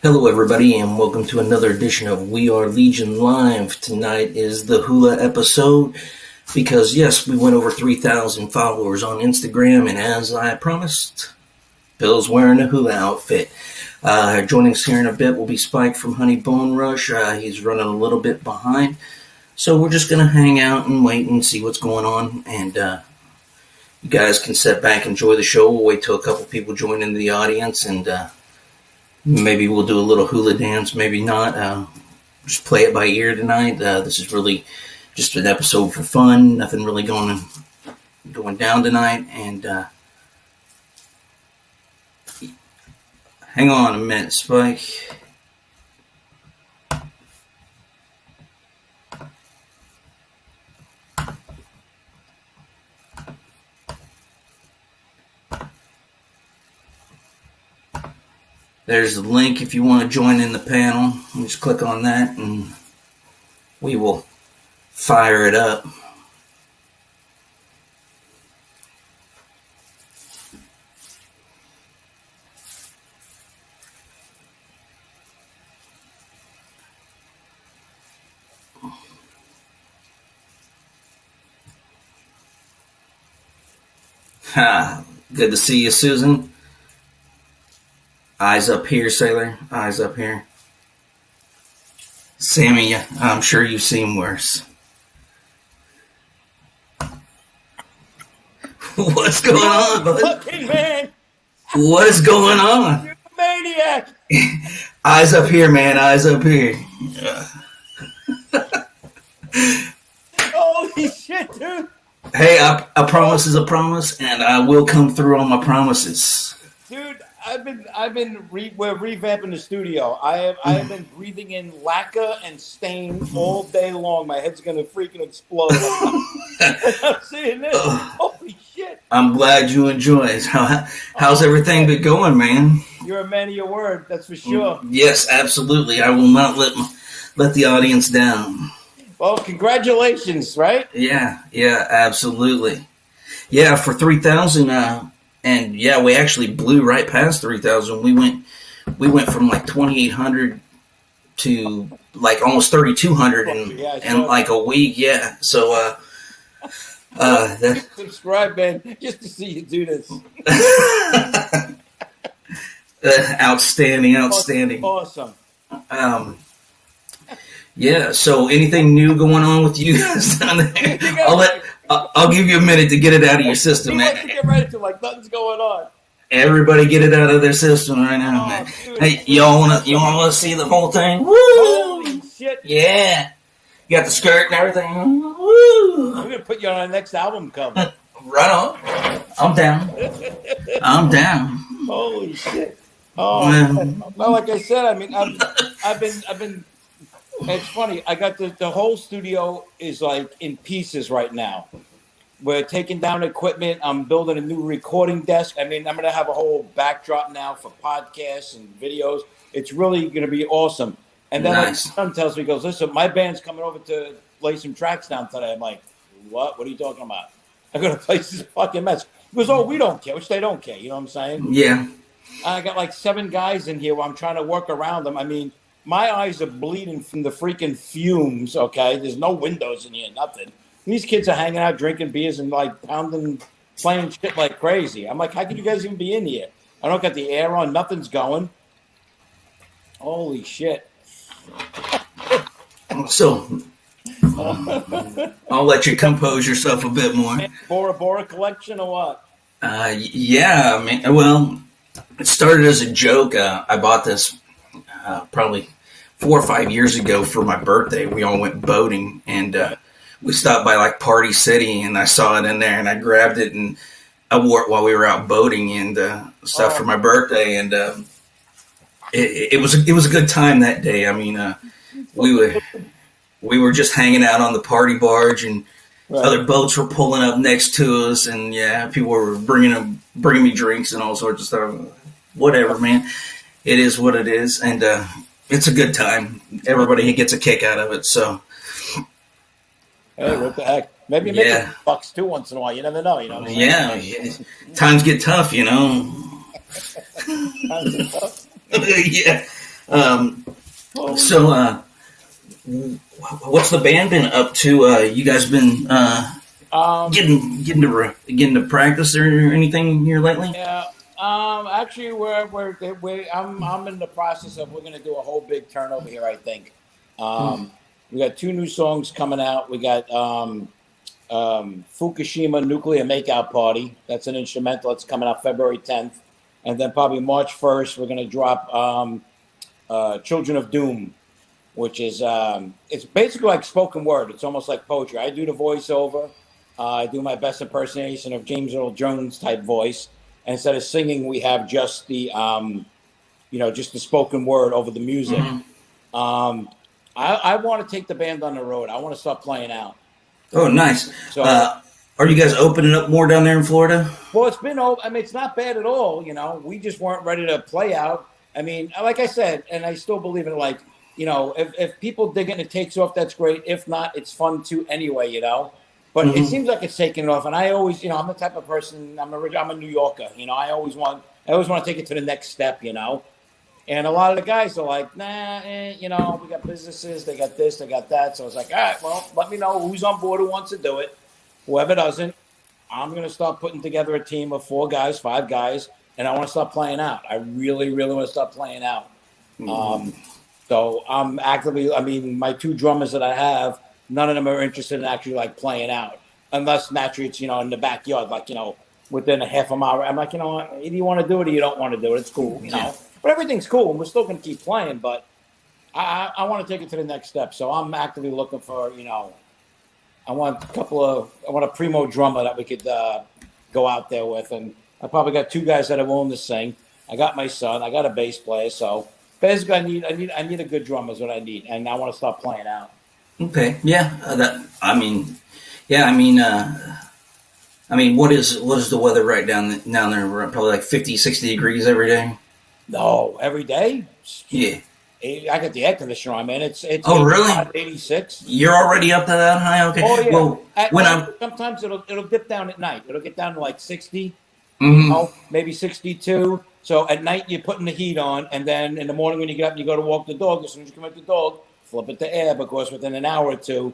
Hello, everybody, and welcome to another edition of We Are Legion Live. Tonight is the Hula episode because, yes, we went over 3,000 followers on Instagram, and as I promised, Bill's wearing a Hula outfit. Joining us here in a bit will be Spike from Honey Bone Rush. He's running a little bit behind, so we're just going to hang out and wait and see what's going on, and you guys can sit back, enjoy the show. We'll wait till a couple people join into the audience, and maybe we'll do a little hula dance, maybe not. Just play it by ear tonight. This is really just an episode for fun. Nothing really going down tonight. And hang on a minute, Spike. There's the link if you want to join in the panel. You just click on that and we will fire it up. Good to see you, Susan. Eyes up here, Sailor. Eyes up here. Sammy, I'm sure you've seen worse. What's going on, bud? Fucking man! What is going on? You're a maniac! Eyes up here, man. Eyes up here. Holy shit, dude! Hey, a promise is a promise, and I will come through on my promises. Dude, we're revamping the studio. I have been breathing in lacquer and stain all day long. My head's gonna freaking explode. I'm seeing this. Holy shit! I'm glad you enjoy it. How's everything been going, man? You're a man of your word, that's for sure. Yes, absolutely. I will not let the audience down. Well, congratulations, right? Yeah, absolutely. Yeah, for 3,000. And yeah, we actually blew right past 3,000. We went from like 2,800 to like almost 3,200 in like a week. Yeah. So subscribe, man, just to see you do this. Outstanding. Awesome. Yeah. So anything new going on with you guys down there? I'll give you a minute to get it out of your system, man. To get ready to like nothing's going on. Everybody get it out of their system right now, man. Dude, hey, y'all wanna see the whole thing? Woo! Holy shit! Yeah, you got the skirt and everything. Woo! I'm gonna put you on our next album cover. Right on. I'm down. I'm down. Holy shit! Oh, well, like I said, I mean, I've been. It's funny. I got the whole studio is like in pieces right now. We're taking down equipment. I'm building a new recording desk. I mean, I'm going to have a whole backdrop now for podcasts and videos. It's really going to be awesome. And then my son tells me, he goes, listen, my band's coming over to lay some tracks down today. I'm like, what? What are you talking about? I'm going to play this fucking mess. He goes, oh, we don't care, which they don't care. You know what I'm saying? Yeah. I got like 7 guys in here where I'm trying to work around them. I mean, my eyes are bleeding from the freaking fumes, okay? There's no windows in here, nothing. These kids are hanging out, drinking beers and, like, pounding, playing shit like crazy. I'm like, how could you guys even be in here? I don't got the air on. Nothing's going. Holy shit. So, I'll let you compose yourself a bit more. Bora Bora collection or what? Yeah, I mean, well, it started as a joke. I bought this probably 4 or 5 years ago for my birthday. We all went boating, and we stopped by like Party City, and I saw it in there, and I grabbed it, and I wore it while we were out boating and stuff for my birthday, and it was a good time that day. I mean, we were just hanging out on the party barge, and other boats were pulling up next to us, and yeah, people were bringing me drinks and all sorts of stuff. Whatever, man. It is what it is, and it's a good time. Everybody gets a kick out of it. So, hey, what the heck? Maybe bucks too once in a while. You never know. You know. What I'm saying? Times get tough. You know. Times get tough. Yeah. So, what's the band been up to? You guys been getting to practice or anything here lately? Yeah. Actually, I'm in the process of we're gonna do a whole big turnover here. I think. We got 2 new songs coming out. We got Fukushima Nuclear Makeout Party. That's an instrumental. It's coming out February 10th, and then probably March 1st we're gonna drop Children of Doom, which is it's basically like spoken word. It's almost like poetry. I do the voiceover. I do my best impersonation of James Earl Jones type voice. And instead of singing, we have just the just the spoken word over the music. I want to take the band on the road. I want to start playing out. Oh, nice. So, are you guys opening up more down there in Florida? Well, it's been. I mean, it's not bad at all. We just weren't ready to play out. I mean, like I said, and I still believe in it. Like, if people dig it and it takes off, that's great. If not, it's fun too anyway. But it seems like it's taking off, and I always, I'm the type of person. I'm a New Yorker. I always want to take it to the next step. And a lot of the guys are like, nah, we got businesses, they got this, they got that. So I was like, all right, well, let me know who's on board, who wants to do it. Whoever doesn't, I'm going to start putting together a team of 4 guys, 5 guys, and I want to start playing out. I really, really want to start playing out. So I'm actively, my 2 drummers that I have, none of them are interested in actually like playing out. Unless naturally it's, in the backyard, like, within a half a mile. I'm like, what, either you want to do it or you don't want to do it. It's cool, know. But everything's cool, and we're still going to keep playing. But I want to take it to the next step. So I'm actively looking for, I want a primo drummer that we could go out there with. And I probably got 2 guys that are willing to sing. I got my son. I got a bass player. So basically, I need a good drummer is what I need, and I want to start playing out. Okay, yeah. What is the weather right down there? We're probably like 50, 60 degrees every day. No, every day? Yeah. I got the air conditioner on, man. It's oh, really? 86. You're already up to that high? Okay. Oh, yeah. Well, sometimes it'll dip down at night. It'll get down to like 60, maybe 62. So at night you're putting the heat on, and then in the morning when you get up and you go to walk the dog, as soon as you come out the dog, flip it to air, because within an hour or 2,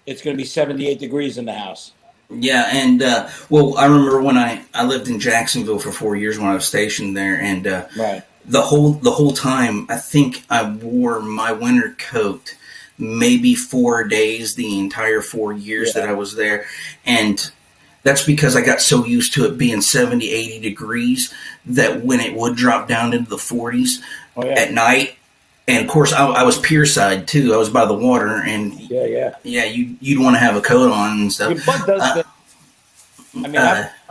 it's going to be 78 degrees in the house. Yeah, and I remember when I lived in Jacksonville for 4 years when I was stationed there, and right. The whole time, I think I wore my winter coat maybe 4 days the entire 4 years that I was there. And that's because I got so used to it being 70, 80 degrees that when it would drop down into the 40s at night, and of course I was pierside too. I was by the water, and you'd want to have a coat on and stuff. Your butt does up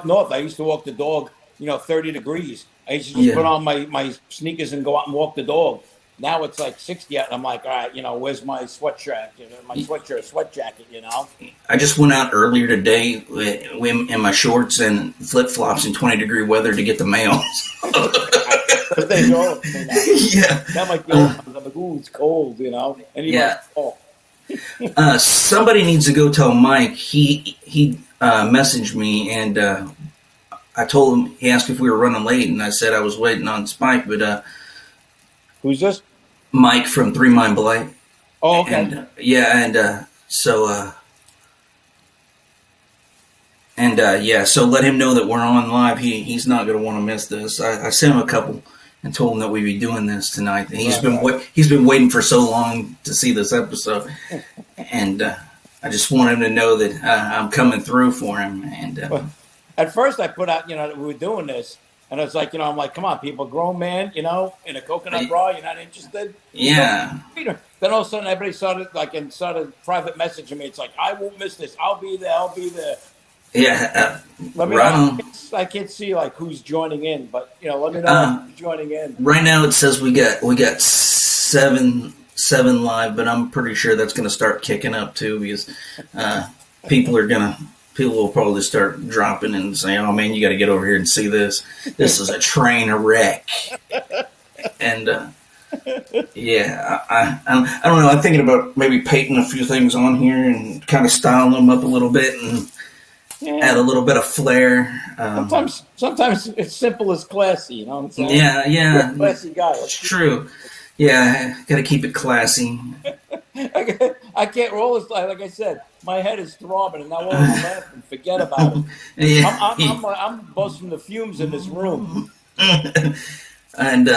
north, I used to walk the dog, 30 degrees. I used to just put on my sneakers and go out and walk the dog. Now it's like 60 out, and I'm like, all right, where's my sweatshirt, sweat jacket, I just went out earlier today in my shorts and flip-flops in 20-degree weather to get the mail. Yeah. That might be old. I'm like, ooh, it's cold, And somebody needs to go tell Mike. He messaged me, and I told him, he asked if we were running late, and I said I was waiting on Spike, but who's this? Mike from 3 Mind Blight. Oh, okay. So let him know that we're on live. He's not going to want to miss this. I sent him a couple and told him that we'd be doing this tonight. And he's been waiting for so long to see this episode, and I just want him to know that I'm coming through for him. And at first I put out, that we were doing this, and it's like, I'm like, come on, people, grown man, in a coconut bra, you're not interested? Yeah. Then all of a sudden everybody started private messaging me. It's like, I won't miss this. I'll be there. Yeah. Let me know. I can't see like who's joining in, but let me know who's joining in. Right now it says we got seven live, but I'm pretty sure that's going to start kicking up too, because people will probably start dropping and saying, "Oh man, you got to get over here and see this. This is a train wreck." And I don't know. I'm thinking about maybe painting a few things on here and kind of styling them up a little bit and add a little bit of flair. Sometimes it's simple as classy. You know what I'm saying? Yeah. You're a classy guy. It's true. Yeah, got to keep it classy. I can't roll this. Like I said, my head is throbbing, and now all I'm laughing. Forget about it. Yeah. I'm busting the fumes in this room. And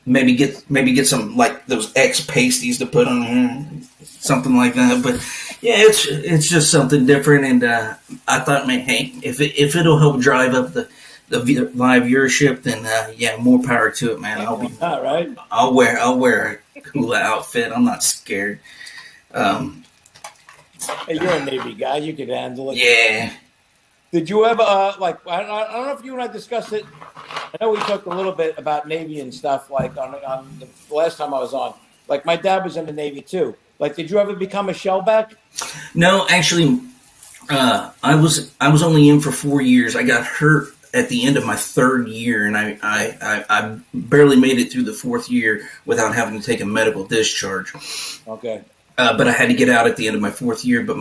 maybe get some like those X pasties to put on here, something like that. But yeah, it's just something different. And I thought, man, hey, if it'll help drive up the live viewership, then yeah, more power to it, man. All right. I'll wear a Hula outfit. I'm not scared. Hey, you're a Navy guy. You could handle it. Yeah. Did you ever like? I don't know if you and I discussed it. I know we talked a little bit about Navy and stuff. Like on the last time I was on. Like my dad was in the Navy too. Like, did you ever become a shellback? No, actually, I was only in for 4 years. I got hurt at the end of my third year, and I barely made it through the fourth year without having to take a medical discharge. Okay. But I had to get out at the end of my fourth year. But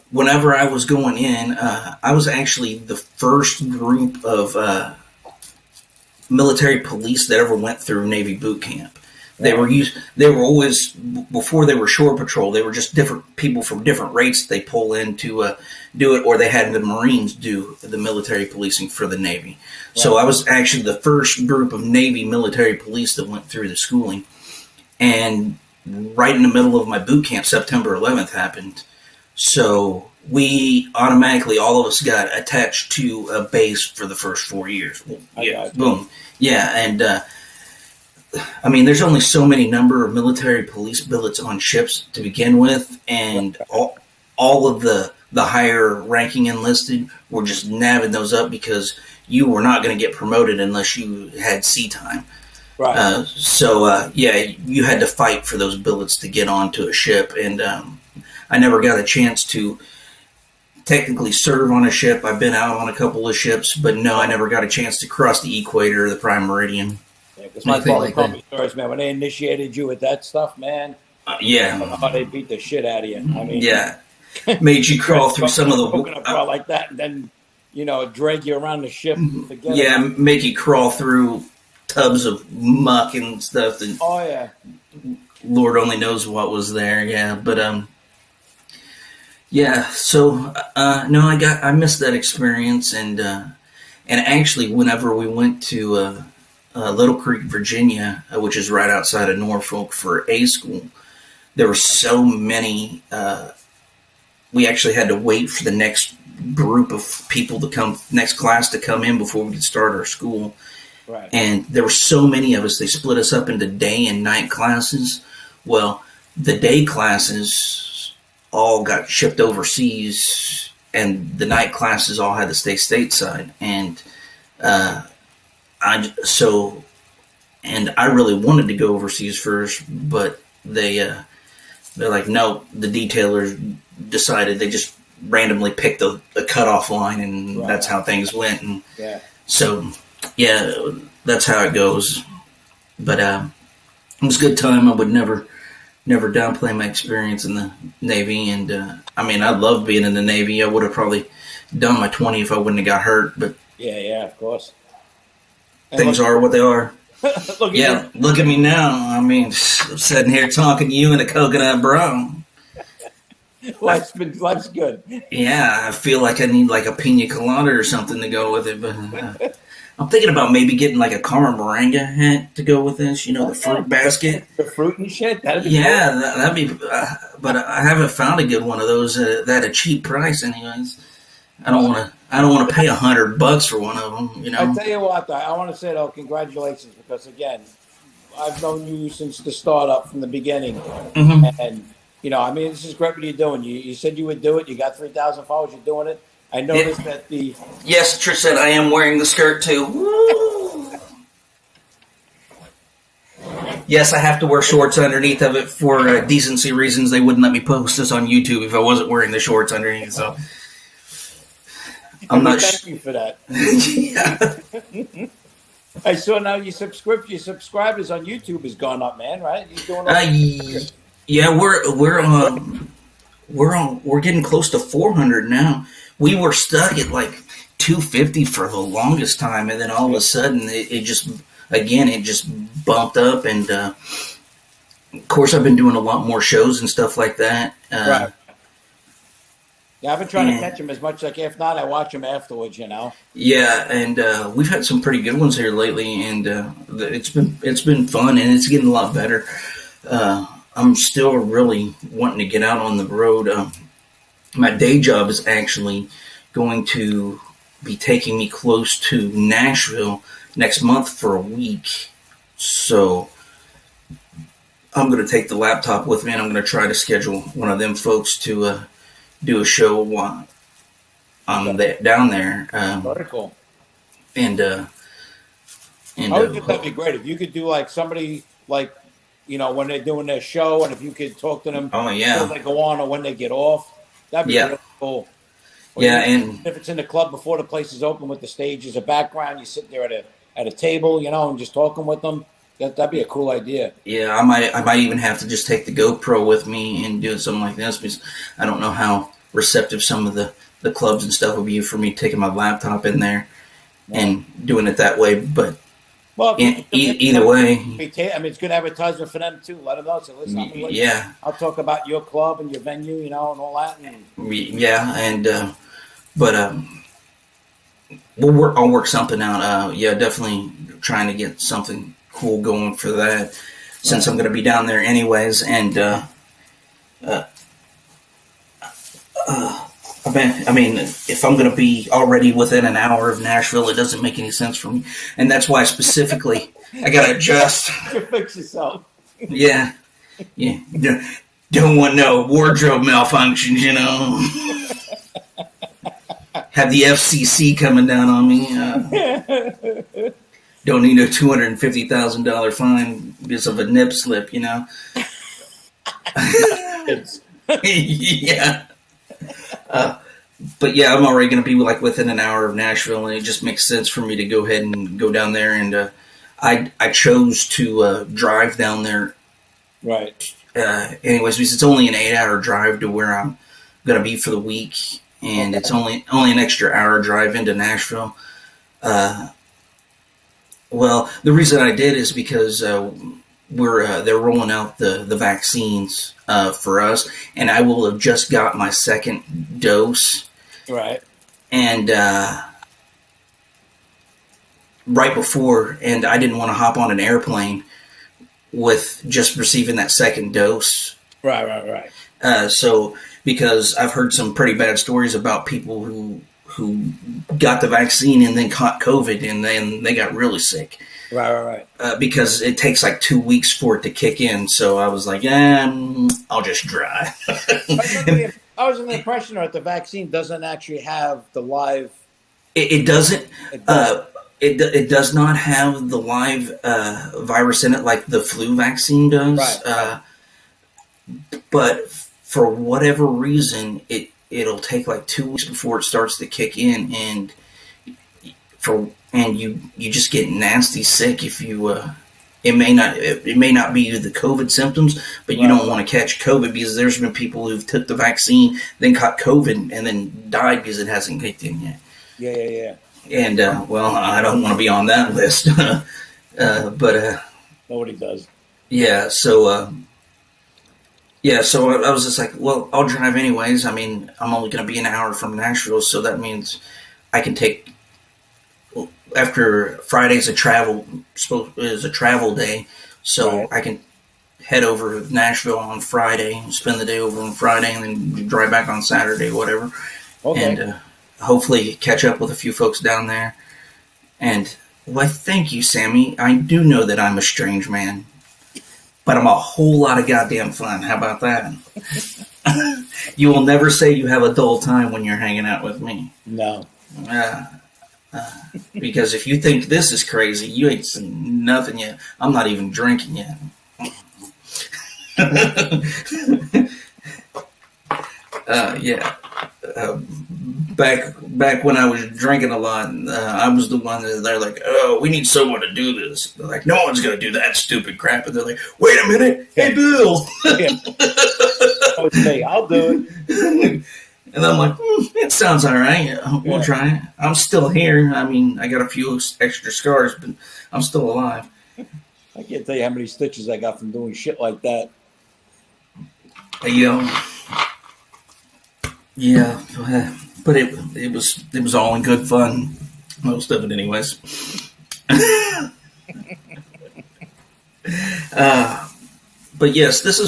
whenever I was going in, I was actually the first group of military police that ever went through Navy boot camp. They were always, before they were shore patrol, they were just different people from different rates they pull in to do it, or they had the Marines do the military policing for the Navy. Right. So I was actually the first group of Navy military police that went through the schooling. And right in the middle of my boot camp, September 11th happened. So we automatically, all of us got attached to a base for the first 4 years. Yeah, boom. Yeah, and I mean, there's only so many number of military police billets on ships to begin with, and all of the higher ranking enlisted were just nabbing those up because you were not going to get promoted unless you had sea time. Right. So yeah, you had to fight for those billets to get onto a ship, and I never got a chance to technically serve on a ship. I've been out on a couple of ships, but no, I never got a chance to cross the equator or the prime meridian. Yeah, because my father told me stories, man. When they initiated you with that stuff, man. Yeah. How they beat the shit out of you. I mean, yeah. Made you crawl through some of the coconut like that, and then drag you around the ship. Yeah, make you crawl through tubs of muck and stuff. And oh yeah. Lord only knows what was there. Yeah, but yeah. So no, I missed that experience, and actually, whenever we went to Little Creek, Virginia, which is right outside of Norfolk, for A school, there were so many. We actually had to wait for the next group of people to come, next class to come in before we could start our school. Right. And there were so many of us, they split us up into day and night classes. Well, the day classes all got shipped overseas, and the night classes all had to stay stateside. And I really wanted to go overseas first, but they're like, no, the detailers decided, they just randomly picked the cutoff line, and right. That's how things went. And yeah. So, yeah, that's how it goes. But it was a good time. I would never downplay my experience in the Navy. And I mean, I loved being in the Navy. I would have probably done my 20 if I wouldn't have got hurt. But yeah, of course. Things are what they are. Look at me now. I mean, I'm sitting here talking to you in a coconut bra. Life's good. Yeah, I feel like I need like a pina colada or something to go with it. But I'm thinking about maybe getting like a Carmen Miranda hat to go with this. The fruit basket. The fruit and shit? That'd be that'd be... but I haven't found a good one of those at a cheap price anyways. I don't want to pay $100 for one of them. I'll tell you what, I want to say though, congratulations, because again, I've known you since the startup from the beginning, mm-hmm. And I mean, this is great what you're doing. You said you would do it. You got 3,000 followers. You're doing it. I noticed that Yes, Trish said I am wearing the skirt too. Woo! Yes, I have to wear shorts underneath of it for decency reasons. They wouldn't let me post this on YouTube if I wasn't wearing the shorts underneath. So. Thank you for that. Yeah. I saw now your subscribers on YouTube has gone up, man. Right? You're doing yeah, we're getting close to 400 now. We were stuck at like 250 for the longest time, and then all of a sudden it just bumped up, and of course I've been doing a lot more shows and stuff like that. Right. Yeah, I've been trying to catch them as much. Like if not, I watch them afterwards. Yeah, and we've had some pretty good ones here lately, and it's been fun, and it's getting a lot better. I'm still really wanting to get out on the road. My day job is actually going to be taking me close to Nashville next month for a week. So I'm going to take the laptop with me, and I'm going to try to schedule one of them folks to do a show while I'm down there. Very cool. And I would think that'd be great if you could do like somebody like, when they're doing their show, and if you could talk to them before they go on or when they get off, that'd be really cool. Or and if it's in the club before the place is open with the stage as a background, you sit there at a table, and just talking with them. That'd be a cool idea. Yeah, I might even have to just take the GoPro with me and do something like this, because I don't know how receptive some of the clubs and stuff would be for me taking my laptop in there and doing it that way. But either way, it's good advertisement for them too. Let them know. So listen, I'll talk about your club and your venue, and all that. I'll work something out. Definitely trying to get something cool going for that, since I'm going to be down there anyways. And if I'm going to be already within an hour of Nashville, it doesn't make any sense for me, and that's why specifically I got to adjust. Fix yourself. Yeah. Don't want no wardrobe malfunctions, Have the FCC coming down on me. Don't need a $250,000 fine because of a nip slip, Yeah. But I'm already going to be like within an hour of Nashville, and it just makes sense for me to go ahead and go down there. And I chose to drive down there. Right. Anyways, because it's only an 8-hour drive to where I'm going to be for the week, and it's only an extra hour drive into Nashville. Well, the reason I did is because they're rolling out the vaccines for us, and I will have just got my second dose. Right. And right before, and I didn't want to hop on an airplane with just receiving that second dose. Right. So, because I've heard some pretty bad stories about people who got the vaccine and then caught COVID, and then they got really sick. Right. Because it takes like 2 weeks for it to kick in. So I was like, I'll just drive. I was under the impression that the vaccine doesn't actually have the live. It doesn't. It does not have the live virus in it like the flu vaccine does. Right. But for whatever reason, it'll take like 2 weeks before it starts to kick in, and you just get nasty sick if you. It may not be the COVID symptoms, but you don't want to catch COVID, because there's been people who've took the vaccine, then caught COVID, and then died because it hasn't kicked in yet. Yeah. And I don't want to be on that list. But nobody does. Yeah. So. So I was just like, well, I'll drive anyways. I mean, I'm only going to be an hour from Nashville, so that means I can take. After Friday's a travel day, so I can head over to Nashville on Friday, spend the day over on Friday, and then drive back on Saturday, whatever. Okay. And hopefully catch up with a few folks down there. And why, thank you, Sammy. I do know that I'm a strange man, but I'm a whole lot of goddamn fun. How about that? You will never say you have a dull time when you're hanging out with me. No. Because if you think this is crazy, you ain't seen nothing yet. I'm not even drinking yet. Back when I was drinking a lot, I was the one that they're like, oh, we need someone to do this. They're like, no one's going to do that stupid crap. And they're like, wait a minute. Hey, Bill. Okay, I'll do it. And I'm like, it sounds all right. We'll try it. I'm still here. I mean, I got a few extra scars, but I'm still alive. I can't tell you how many stitches I got from doing shit like that. Yeah, but it was all in good fun, most of it, anyways. But yes, this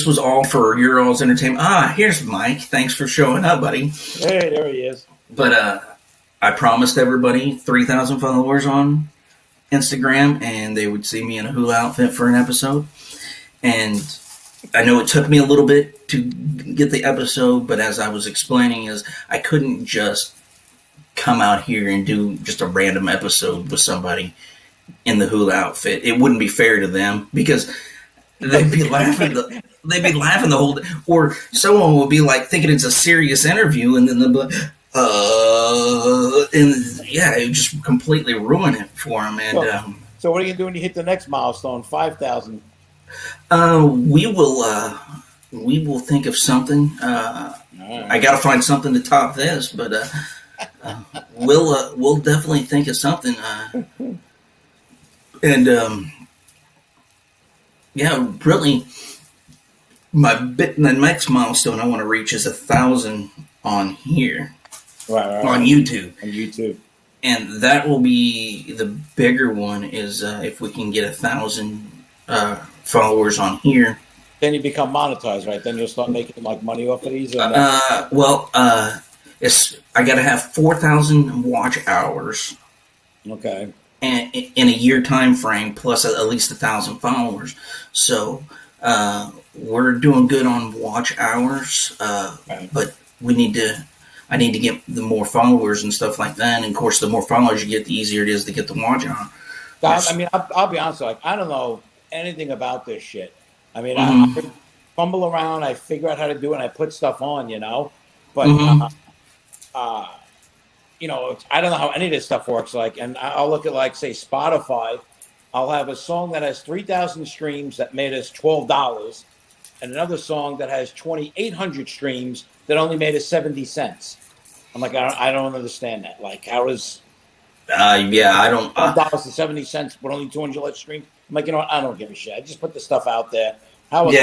was all for your all's entertainment. Here's Mike. Thanks for showing up, buddy. Hey, there he is. But I promised everybody 3,000 followers on Instagram, and they would see me in a hula outfit for an episode. And I know it took me a little bit to get the episode, but as I was explaining, is I couldn't just come out here and do just a random episode with somebody in the hula outfit. It wouldn't be fair to them because they'd be laughing. They'd be laughing the whole day, or someone would be like thinking it's a serious interview, and then they'll be like, and yeah, it would just completely ruin it for them. And so what are you gonna do when you hit the next milestone, 5,000? We will think of something. I got to find something to top this, but we'll definitely think of something. And yeah, really, the next milestone I want to reach is 1,000 on here, right. On YouTube. On YouTube, and that will be the bigger one. Is if we can get 1,000 followers on here. Then you become monetized, right? Then you'll start making like money off of these. It's I got to have 4,000 watch hours. Okay. And in a year time frame, plus at least 1,000 followers. So we're doing good on watch hours, Right. but I need to get the more followers and stuff like that. And of course, the more followers you get, the easier it is to get the watch hour. I mean, I'll be honest. Like, I don't know anything about this shit. I mean, I fumble around, I figure out how to do it, and I put stuff on, But I don't know how any of this stuff works. Like, and I'll look at like, say, Spotify. I'll have a song that has 3,000 streams that made us $12, and another song that has 2,800 streams that only made us 70 cents. I'm like, I don't understand that. Like, how is I don't $12 to 70 cents, but only 200 streams? I'm like, I don't give a shit. I just put the stuff out there. How it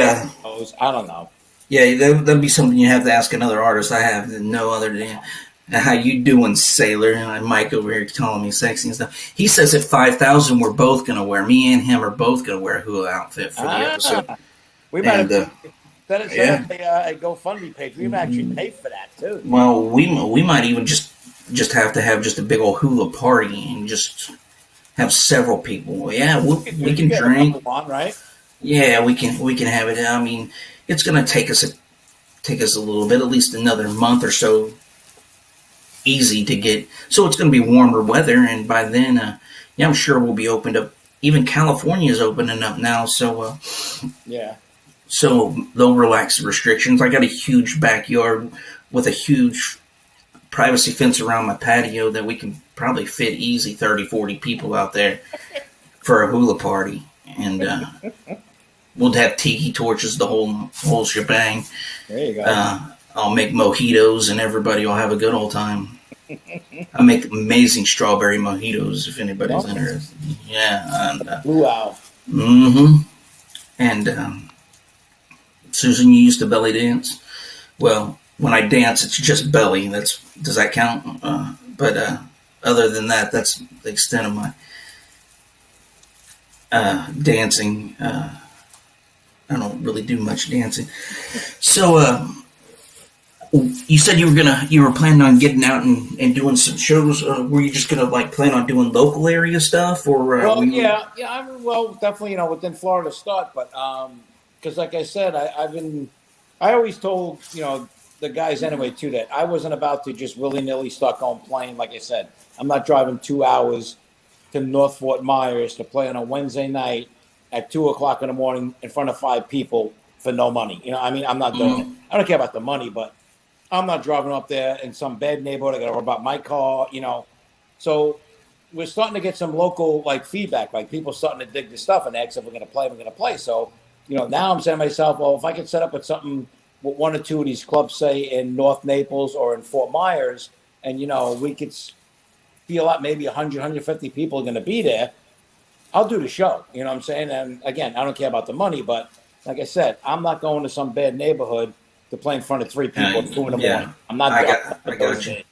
goes, I don't know. Yeah, that'd be something you have to ask another artist. I have no other than how you doing, Sailor? And Mike over here calling me sexy and stuff. He says at 5,000, we're both gonna wear. Me and him are both gonna wear a hula outfit for the episode. We might have set a GoFundMe page. We might actually pay for that too. Well, we might even just have to have just a big old hula party and just have several people. Yeah, we can drink. On, right? Yeah, we can have it. I mean, it's gonna take us a little bit, at least another month or so. Easy to get. So it's gonna be warmer weather, and by then, I'm sure we'll be opened up. Even California is opening up now, so yeah. So they'll relax the restrictions. I got a huge backyard with a huge privacy fence around my patio that we can probably fit easy 30, 40 people out there for a hula party. And we'll have tiki torches, the whole shebang. There you go. I'll make mojitos and everybody will have a good old time. I make amazing strawberry mojitos if anybody's interested. Yeah. And, wow. Mm-hmm. And Susan, you used to belly dance? Well, when I dance, it's just belly. Does that count? But other than that, that's the extent of my dancing. I don't really do much dancing. So, you said you were planning on getting out and doing some shows. Were you just gonna plan on doing local area stuff, or? Definitely, within Florida start, but because like I said, I always told the guys anyway too that I wasn't about to just willy-nilly start going playing. Like I said, I'm not driving 2 hours to North Fort Myers to play on a Wednesday night at 2:00 in the morning in front of 5 people for no money. I'm not doing it. I don't care about the money, but I'm not driving up there in some bad neighborhood. I got to worry about my car, So we're starting to get some local feedback, people starting to dig the stuff and ask if we're going to play. So, now I'm saying to myself, well, if I could set up with something with 1 or 2 of these clubs, say in North Naples or in Fort Myers, and we could feel out maybe 100, 150 people are going to be there. I'll do the show. You know what I'm saying? And again, I don't care about the money, but like I said, I'm not going to some bad neighborhood to play in front of 3 people at 2 in the morning. I'm not. I got you.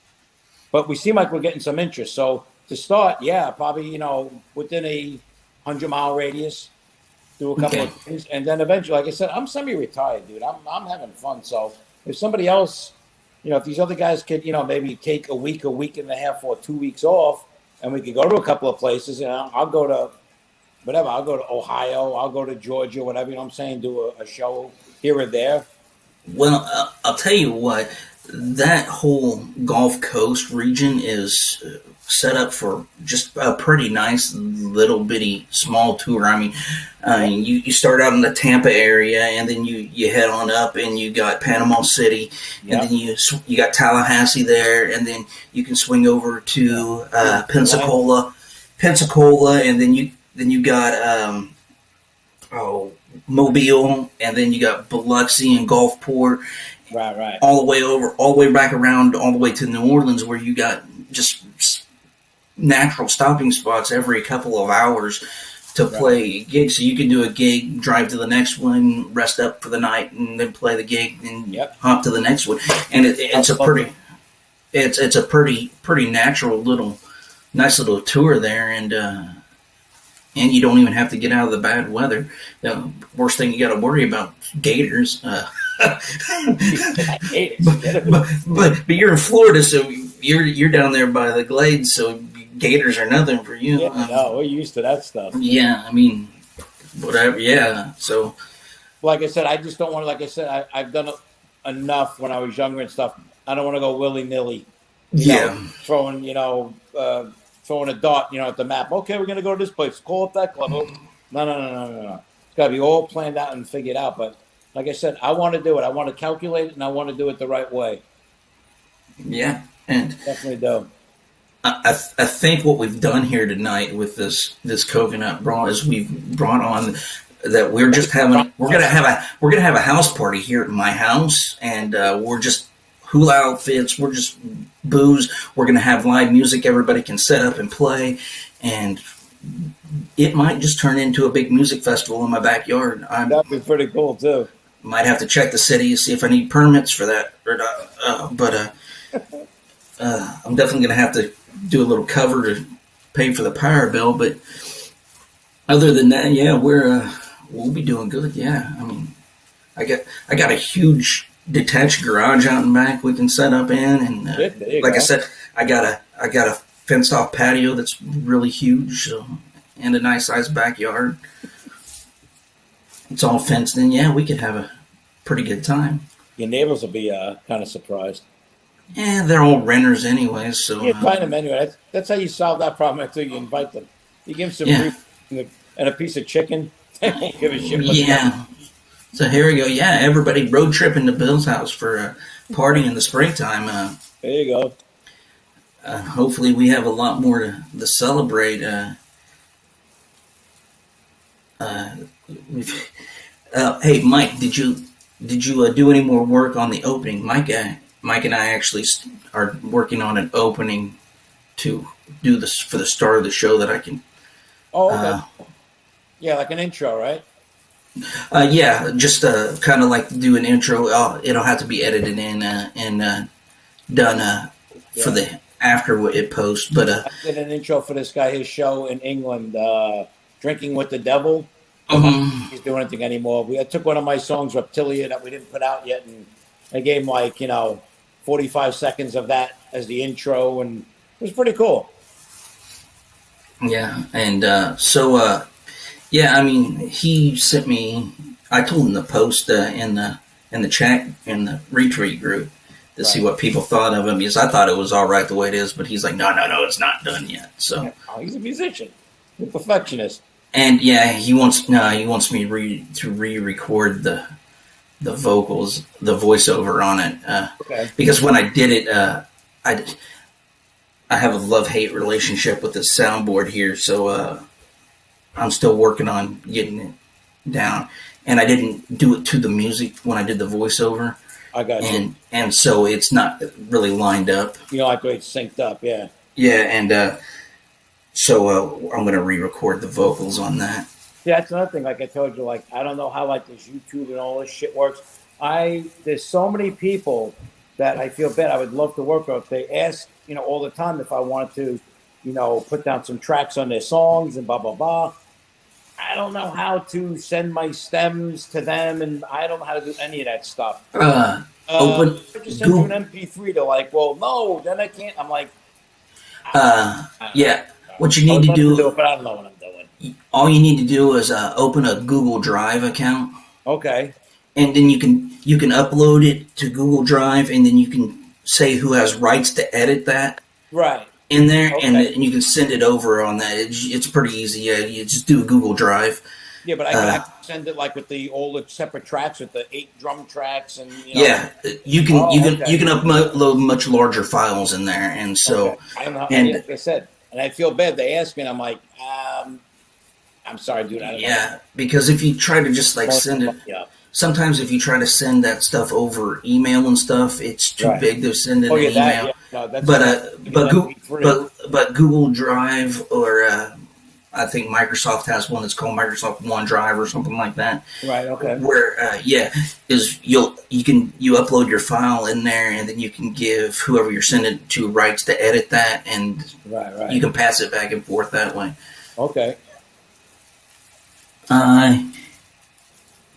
But we seem like we're getting some interest. So to start, probably within a 100-mile radius, do a couple of things, and then eventually, like I said, I'm semi-retired, dude. I'm having fun. So if somebody else, if these other guys could, maybe take a week and a half, or 2 weeks off, and we could go to a couple of places, and I'll go to whatever. I'll go to Ohio. I'll go to Georgia, whatever. You know what I'm saying? Do a show here or there. Well, I'll tell you what. That whole Gulf Coast region is set up for just a pretty nice little bitty small tour. I mean, you start out in the Tampa area, and then you head on up, and you got Panama City, and then you got Tallahassee there, and then you can swing over to Pensacola, and then you got Mobile, and then you got Biloxi and Gulfport. Right. All the way back around, all the way to New Orleans, where you got just natural stopping spots every couple of hours to play gigs. So you can do a gig, drive to the next one, rest up for the night, and then play the gig, and hop to the next one. And it's a pretty natural nice little tour there, and you don't even have to get out of the bad weather. The worst thing you got to worry about gators. But you're in Florida, so you're down there by the Glades, so gators are nothing for you. Yeah, no, we're used to that stuff. Yeah, I mean, whatever. Yeah, so like I said, I just don't want to. Like I said, I've done enough when I was younger and stuff. I don't want to go willy nilly. Throwing a dart, at the map. Okay, we're gonna go to this place. Call up that club. No. It's got to be all planned out and figured out. But like I said, I want to do it. I want to calculate it, and I want to do it the right way. Yeah, and definitely do. I think what we've done here tonight with this coconut brawl is we've brought on that we're gonna have a house party here at my house, and we're just hula outfits. We're just booze. We're gonna have live music. Everybody can set up and play, and it might just turn into a big music festival in my backyard. That'd be pretty cool too. Might have to check the city to see if I need permits for that or not. But I'm definitely going to have to do a little cover to pay for the power bill. But other than that, we'll be doing good. Yeah, I mean, I got a huge detached garage out and back we can set up in, and I said, I got a fenced off patio that's really huge, and a nice sized backyard. It's all fenced in. Yeah, we could have a pretty good time. Your neighbors will be kind of surprised. Yeah, they're all renters anyway, so... You invite them anyway. That's how you solve that problem until you invite them. You give them some and a piece of chicken. They won't give a shit. Yeah. So here we go. Yeah, everybody road tripping to Bill's house for a party in the springtime. There you go. Hopefully we have a lot more to celebrate. Hey, Mike, did you do any more work on the opening? Mike and I actually are working on an opening to do this for the start of the show that I can. Oh, okay. Yeah, like an intro, right? Yeah, just kind of like do an intro. It'll have to be edited in and done for the after it posts. But I did an intro for this guy, his show in England, Drinking with the Devil. He's doing anything anymore. I took one of my songs, Reptilia, that we didn't put out yet, and I gave him 45 seconds of that as the intro, and it was pretty cool. Yeah, and so I mean, he sent me. I told him to post in the chat in the retweet group to see what people thought of him, because I thought it was all right the way it is, but he's like, no, it's not done yet. So he's a musician, a perfectionist. And yeah, he wants me to re-record the vocals, the voiceover on it, because when I did it, I have a love-hate relationship with this soundboard here, so I'm still working on getting it down, and I didn't do it to the music when I did the voiceover. I got you. And so it's not really lined up. Like the way it's synced up, yeah. Yeah, and So I'm gonna re-record the vocals on that. Yeah, that's another thing. Like I told you, like I don't know how like this YouTube and all this shit works. There's so many people that I feel bad. I would love to work with. They ask, all the time if I wanted to, put down some tracks on their songs and blah blah blah. I don't know how to send my stems to them, and I don't know how to do any of that stuff. Open I just send you an MP3. They're like, well, no, then I can't. I'm like, yeah. What you need to do, but I don't know what I'm doing. all you need to do is open a Google Drive account. Okay. And then you can upload it to Google Drive, and then you can say who has rights to edit that. Right. In there, okay. And you can send it over on that. It's pretty easy. Yeah, you just do a Google Drive. Yeah, but I can send it like with all the separate tracks, with the 8 drum tracks, and yeah, you can upload much larger files in there, and so okay. I don't know. And like I said, and I feel bad. They ask me, and I'm like, I'm sorry, dude. I don't know. Yeah, because if you try to just like send it. Sometimes if you try to send that stuff over email and stuff, it's too big to send in an email. But Google Drive, or I think Microsoft has one that's called Microsoft OneDrive or something like that. Right. Okay. Where is you upload your file in there, and then you can give whoever you're sending it to rights to edit that, and you can pass it back and forth that way. Okay.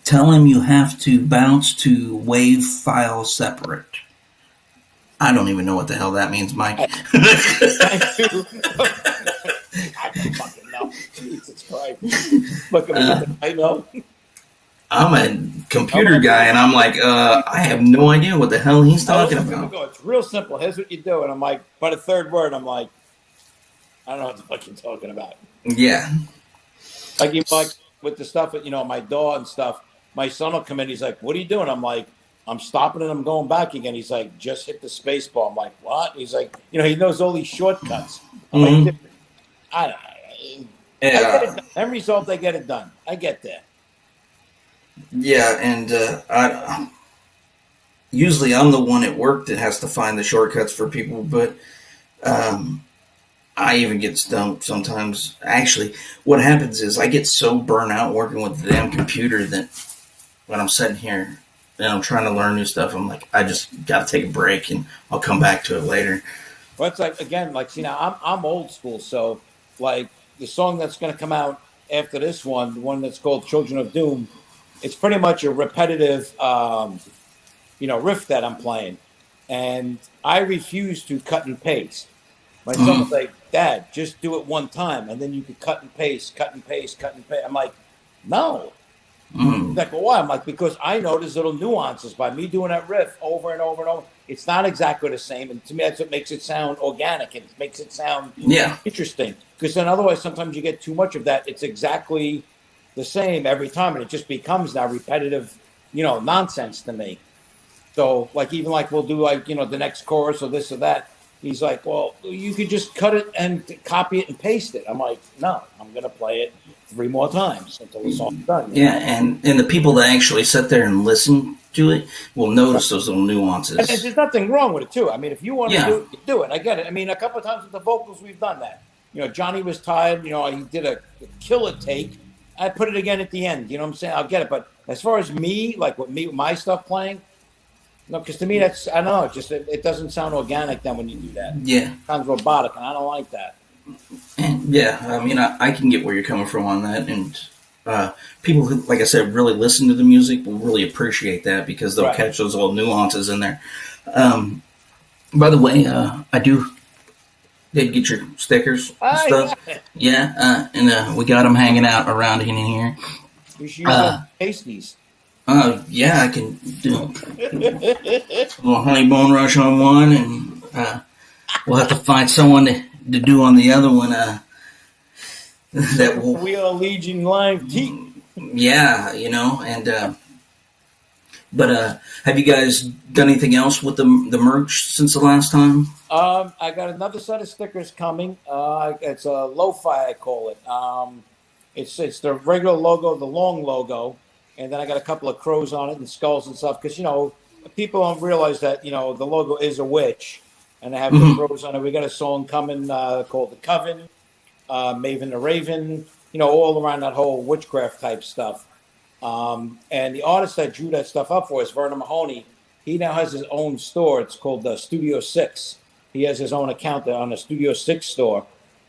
Tell him you have to bounce to WAV file separate. I don't even know what the hell that means, Mike. I do. I don't fucking know. Jesus Christ. Look, I know. I'm a computer guy, and I'm like, I have no idea what the hell he's talking about. It's real simple. Here's what you do. And I'm like, by the third word, I'm like, I don't know what the fuck you're talking about. Yeah. Like, with the stuff with, my DAW and stuff, my son will come in. He's like, what are you doing? I'm like, I'm stopping and I'm going back again. He's like, just hit the space bar. I'm like, what? He's like, he knows all these shortcuts. I'm like, I get it done. End result, I get it done. I get that. Yeah, and usually I'm the one at work that has to find the shortcuts for people, but I even get stumped sometimes. Actually, what happens is I get so burnt out working with the damn computer that when I'm sitting here and I'm trying to learn new stuff, I'm like, I just got to take a break and I'll come back to it later. Well, it's like, again, like, see, now I'm old school, so like the song that's going to come out after this one, the one that's called Children of Doom, it's pretty much a repetitive, riff that I'm playing. And I refuse to cut and paste. My son was like, Dad, just do it one time, and then you could cut and paste, cut and paste, cut and paste. I'm like, no. Like, well, why? I'm like, because I know there's little nuances by me doing that riff over and over and over. It's not exactly the same, and to me, that's what makes it sound organic, and it makes it sound interesting. Because then otherwise, sometimes you get too much of that. It's exactly the same every time, and it just becomes now repetitive, nonsense to me. So, like, even like we'll do like, the next chorus or this or that. He's like, well, you could just cut it and copy it and paste it. I'm like, no, I'm going to play it 3 more times until the song's done. Yeah, and the people that actually sit there and listen to it will notice those little nuances. And there's nothing wrong with it, too. I mean, if you want to do it, you do it. I get it. I mean, a couple of times with the vocals, we've done that. Johnny was tired. He did a killer take. I put it again at the end. You know what I'm saying? I'll get it. But as far as me, like with my stuff playing, no, because to me, that's, I don't know, it doesn't sound organic then when you do that. Yeah. It sounds robotic, and I don't like that. And yeah, I mean, I can get where you're coming from on that. And people who, like I said, really listen to the music will really appreciate that because they'll catch those little nuances in there. By the way, I did get your stickers and stuff. Yeah, and we got them hanging out around in here. You should taste these. Yeah, I can do a little honey bone rush on one, and we'll have to find someone to do on the other one. That will WeareLegion live tea. Yeah, and but have you guys done anything else with the merch since the last time? I got another set of stickers coming. It's a lo-fi, I call it. It's the regular logo, the long logo. And then I got a couple of crows on it and skulls and stuff. Because, people don't realize that, the logo is a witch. And I have the crows on it. We got a song coming called The Coven. Maven the Raven, all around that whole witchcraft type stuff. And the artist that drew that stuff up for us, Vernon Mahoney, he now has his own store. It's called Studio 6. He has his own account there on the Studio 6 store.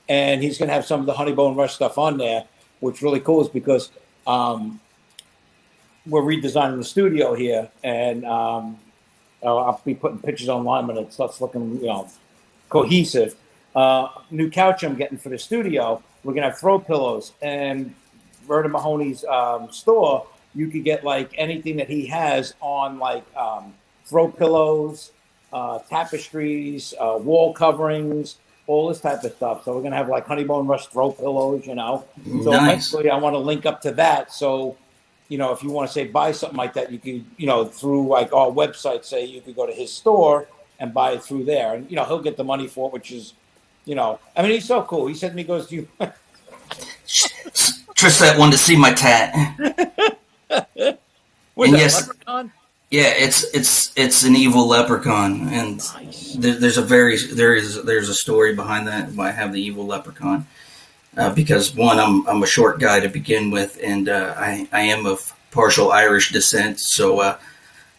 And he's going to have some of the Honeybone Rush stuff on there, which really cool is because we're redesigning the studio here. And I'll be putting pictures online when it starts looking, cohesive. New couch I'm getting for the studio. We're going to have throw pillows. And Vernon Mahoney's store, you could get like anything that he has on like throw pillows, tapestries, wall coverings, all this type of stuff. So we're going to have like Honeybone Rush throw pillows, So nice. eventually I want to link up to that. So, if you want to say buy something like that, you could, through like our website, say you could go to his store and buy it through there. And, he'll get the money for it, which is, he's so cool. He said to me, he goes, "Do you..." Tristat wanted to see my tat. Was that leprechaun? Yeah, it's an evil leprechaun, and nice. there's a story behind that. Why I have the evil leprechaun? Because one, I'm a short guy to begin with, and I am of partial Irish descent, so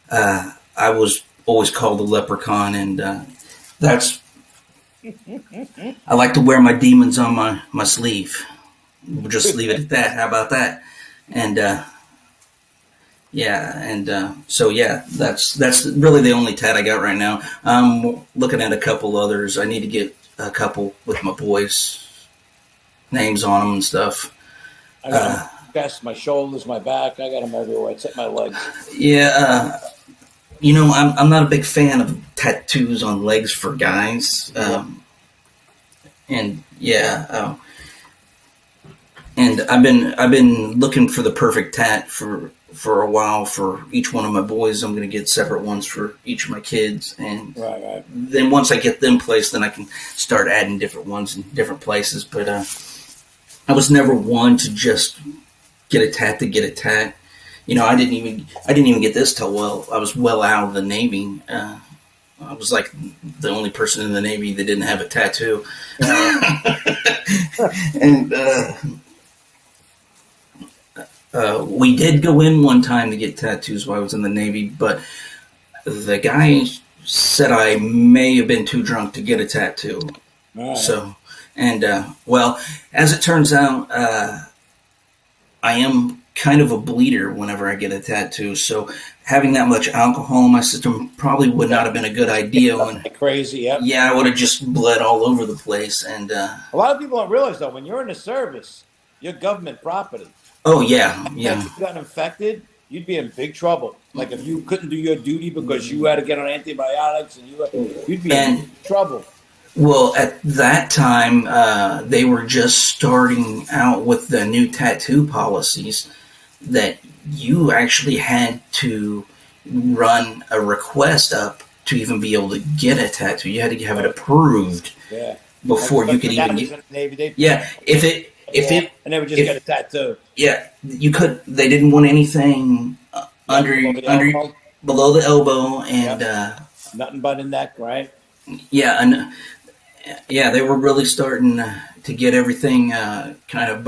I was always called a leprechaun, and that's. I like to wear my demons on my sleeve. We'll just leave it at that. How about that? And that's really the only tat I got right now. I'm looking at a couple others. I need to get a couple with my boys' names on them and stuff. I got my shoulders, my back. I got them everywhere. Except my legs. Yeah. I'm not a big fan of tattoos on legs for guys. And I've been looking for the perfect tat for a while for each one of my boys. I'm going to get separate ones for each of my kids, and right. Then once I get them placed, then I can start adding different ones in different places. But I was never one to just get a tat to get a tat. I didn't even get this till I was well out of the Navy. I was like the only person in the Navy that didn't have a tattoo. And we did go in one time to get tattoos while I was in the Navy, but the guy said I may have been too drunk to get a tattoo. Right. So, and as it turns out, I am kind of a bleeder whenever I get a tattoo. So having that much alcohol in my system probably would not have been a good idea. Crazy, yeah. Yeah, I would have just bled all over the place. And a lot of people don't realize, though, when you're in the service, you're government property. Oh, yeah. If you got infected, you'd be in big trouble. Like if you couldn't do your duty because you had to get on antibiotics, and you'd be in big trouble. Well, at that time, they were just starting out with the new tattoo policies that you actually had to run a request up to even be able to get a tattoo. You had to have it approved before you could even get. Navy, if it and they would just get a tattoo. Yeah, you could. They didn't want anything below the elbow, and nothing but in neck, right? Yeah, and they were really starting to get everything kind of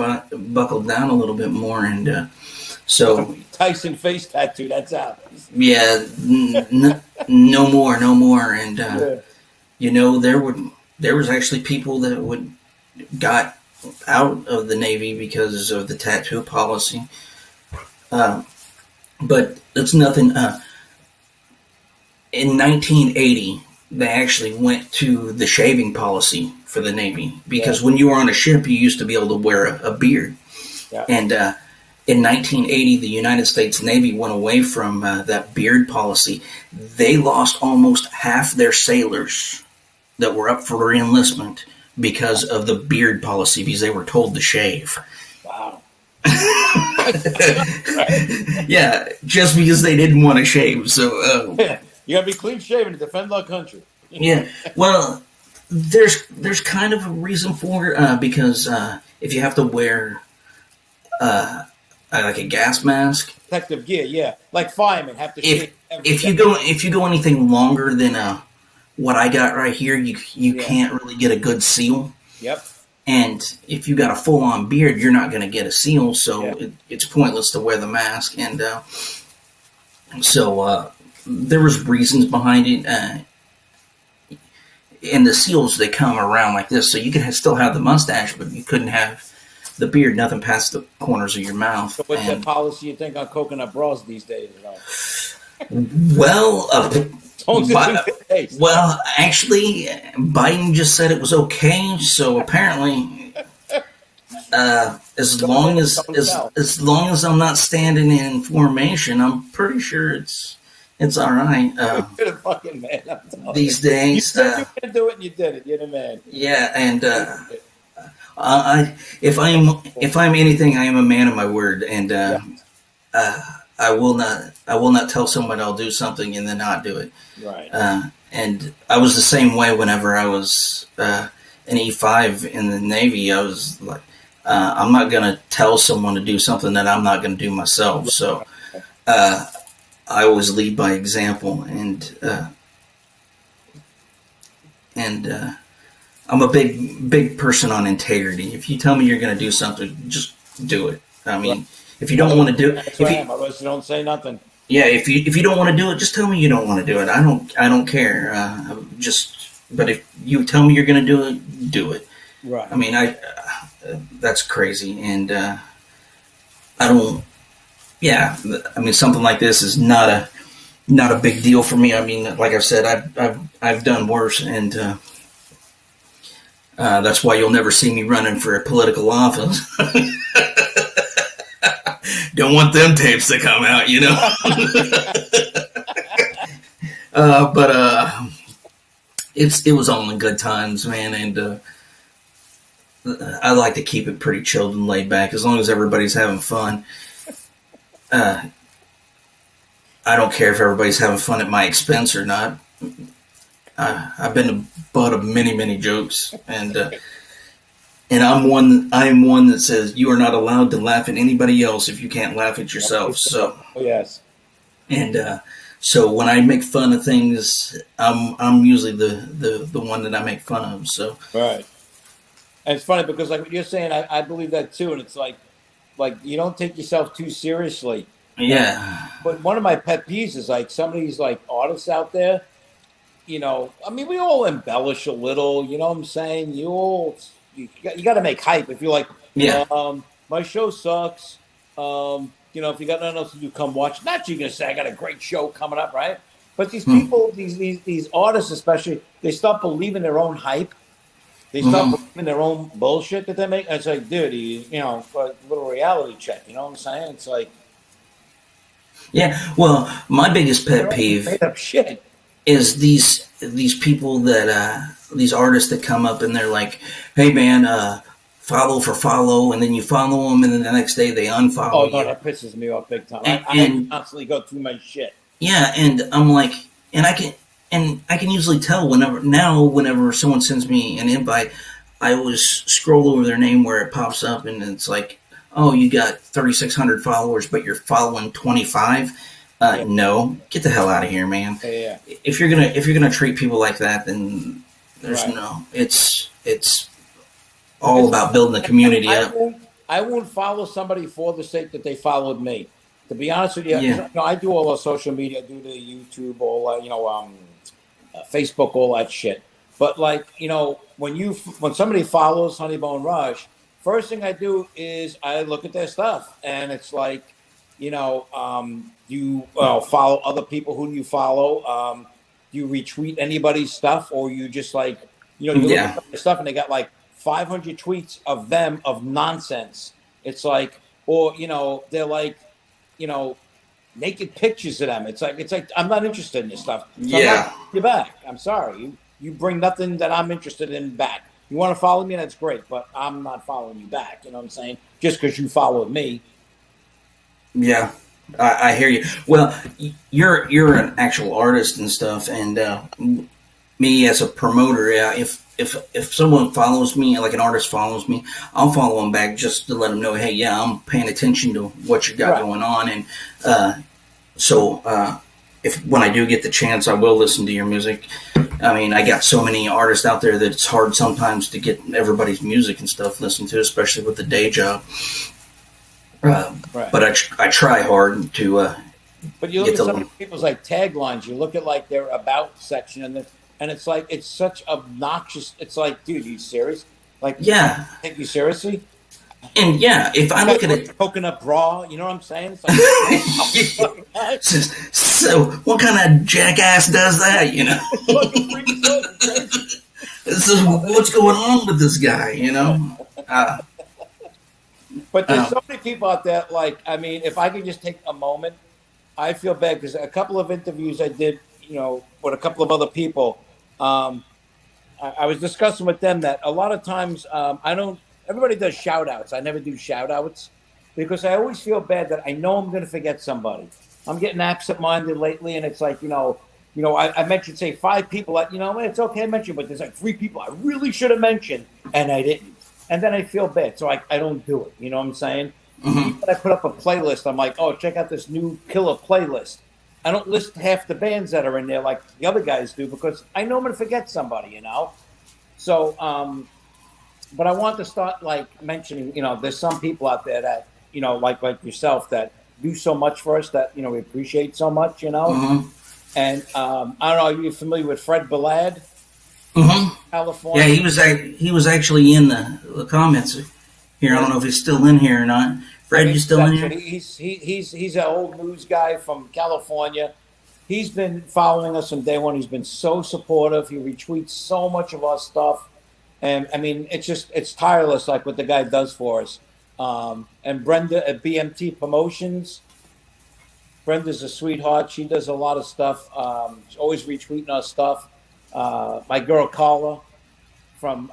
buckled down a little bit more, and so Tyson face tattoo. That's out. Yeah, no more, and there was actually people that got out of the Navy because of the tattoo policy, but it's nothing. In 1980, they actually went to the shaving policy for the Navy because when you were on a ship, you used to be able to wear a beard. Yeah. And in 1980, the United States Navy went away from that beard policy. They lost almost half their sailors that were up for reenlistment because of the beard policy, because they were told to shave. Wow. Yeah, just because they didn't want to shave. So you gotta be clean shaven to defend our country. Yeah, well, there's kind of a reason for it because if you have to wear like a gas mask, protective gear, yeah, like firemen have to. If you go anything longer than what I got right here, you can't really get a good seal. Yep. And if you got a full-on beard, you're not going to get a seal, so it's pointless to wear the mask. And so there was reasons behind it. And the seals, they come around like this, so you can still have the mustache, but you couldn't have the beard, nothing past the corners of your mouth. So what's the policy you think on coconut bras these days? Well, actually, Biden just said it was okay. So apparently, as long as I'm not standing in formation, I'm pretty sure it's all right. You're the fucking man. These days, you said you can do it, and you did it. You're the man. Yeah, and if I'm anything, I am a man of my word, and I will not tell someone I'll do something and then not do it. Right. And I was the same way whenever I was an E5 in the Navy. I was like, I'm not going to tell someone to do something that I'm not going to do myself. So I always lead by example, and I'm a big person on integrity. If you tell me you're going to do something, just do it. I mean, if you don't want to do it, otherwise you don't say nothing. Yeah, if you don't want to do it, just tell me you don't want to do it. I don't care. But if you tell me you're going to do it, do it. Right. I mean, that's crazy, and I don't. Yeah, I mean, something like this is not a big deal for me. I mean, like I've said, I've done worse, and that's why you'll never see me running for a political office. Don't want them tapes to come out, you know. But it was all in good times, man, and I like to keep it pretty chilled and laid back, as long as everybody's having fun. I don't care if everybody's having fun at my expense or not. I've been the butt of many jokes, and I'm one that says you are not allowed to laugh at anybody else if you can't laugh at yourself. So yes, and so when I make fun of things, I'm usually the one that I make fun of. So right, and it's funny because like what you're saying, I believe that too, and it's like you don't take yourself too seriously. Yeah. But one of my pet peeves is like some of these like artists out there, you know, I mean, we all embellish a little, you know what I'm saying? You got to make hype. If you're like, my show sucks. You know, if you got nothing else to do, come watch. Not you're going to say, I got a great show coming up, right? But these people, these artists especially, they start believing their own hype. They start believing their own bullshit that they make. It's like, dude, you know, a little reality check. You know what I'm saying? It's like, yeah. Well, my biggest pet peeve made up shit is these people that these artists that come up and they're like, "Hey, man, follow for follow," and then you follow them, and then the next day they unfollow. Oh no, that pisses me off big time. I constantly go through my shit. Yeah, and I'm like, and I can usually tell whenever someone sends me an invite, I always scroll over their name where it pops up, and it's like, oh, you got 3,600 followers, but you're following 25. No, get the hell out of here, man. Yeah. If you're gonna treat people like that, then there's it's all about building the community up. I won't follow somebody for the sake that they followed me. To be honest with you, you know, I do all the social media, I do the YouTube, all Facebook, all that shit. But like, you know, when somebody follows Honeybone Rush, first thing I do is I look at their stuff, and it's like, you know, you follow other people who you follow. You retweet anybody's stuff, or you just like, you know, you look at their stuff and they got like 500 tweets of them of nonsense. It's like, or you know, they're like, you know, naked pictures of them. It's like I'm not interested in your stuff. So I'm not you back. I'm sorry. You bring nothing that I'm interested in back. You want to follow me, that's great, but I'm not following you back. You know what I'm saying? Just because you followed me. Yeah, I hear you. Well, you're an actual artist and stuff, and me as a promoter, if someone follows me, like an artist follows me, I'll follow them back just to let them know, hey, yeah, I'm paying attention to what you got going on, and so if when I do get the chance, I will listen to your music. I mean, I got so many artists out there that it's hard sometimes to get everybody's music and stuff listened to, especially with the day job. Right. But I try hard to. But you look at some of people's like taglines. You look at like their about section, and it's like it's such obnoxious. It's like, dude, are you serious? Like, yeah, take you seriously. And yeah, if I look at it, coconut bra, you know what I'm saying? It's like, so what kind of jackass does that? You know, so what's going on with this guy? You know. But there's so many people out there. Like, I mean, if I could just take a moment, I feel bad because a couple of interviews I did, you know, with a couple of other people, I was discussing with them that a lot of times I don't. Everybody does shout outs. I never do shout outs because I always feel bad that I know I'm going to forget somebody. I'm getting absent-minded lately, and it's like, you know, I mentioned, say, 5 people that, you know, it's okay to mention, but there's like 3 people I really should have mentioned, and I didn't. And then I feel bad, so I don't do it. You know what I'm saying? When I put up a playlist, I'm like, oh, check out this new killer playlist. I don't list half the bands that are in there like the other guys do because I know I'm going to forget somebody, you know? So, but I want to start like mentioning, you know, there's some people out there that, you know, like yourself that do so much for us that, you know, we appreciate so much, you know? And I don't know, are you familiar with Fred Ballad? California. Yeah, he was actually in the comments here. I don't know if he's still in here or not. Fred, you still in here? He's an old news guy from California. He's been following us from day one. He's been so supportive. He retweets so much of our stuff. And I mean, it's tireless, like what the guy does for us. And Brenda at BMT Promotions. Brenda's a sweetheart. She does a lot of stuff. She's always retweeting our stuff. My girl Carla from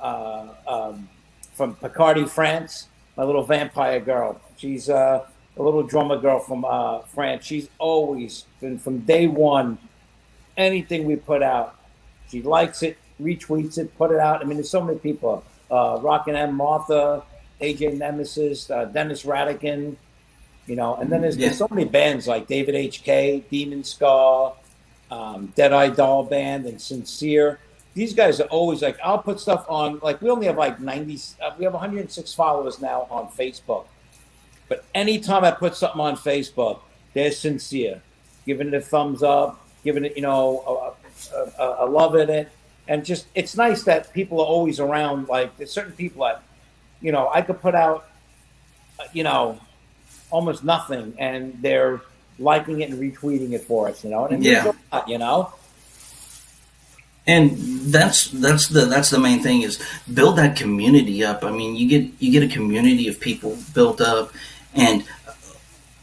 Picardy, France. My little vampire girl. She's a little drummer girl from France. She's always been from day one. Anything we put out, she likes it, retweets it, put it out. I mean, there's so many people. Rockin' M, Martha, AJ Nemesis, Dennis Radican, you know. And then there's so many bands like David H.K., Demon Scar, Dead Eye Doll Band, and Sincere. These guys are always like, I'll put stuff on, like we only have like 90, we have 106 followers now on Facebook. But anytime I put something on Facebook, they're Sincere, giving it a thumbs up, giving it, you know, a love in it. And just, it's nice that people are always around. Like, there's certain people that, you know, I could put out, you know, almost nothing, and they're liking it and retweeting it for us, you know. And it means a lot, you know. And that's the main thing is build that community up. I mean, you get a community of people built up, and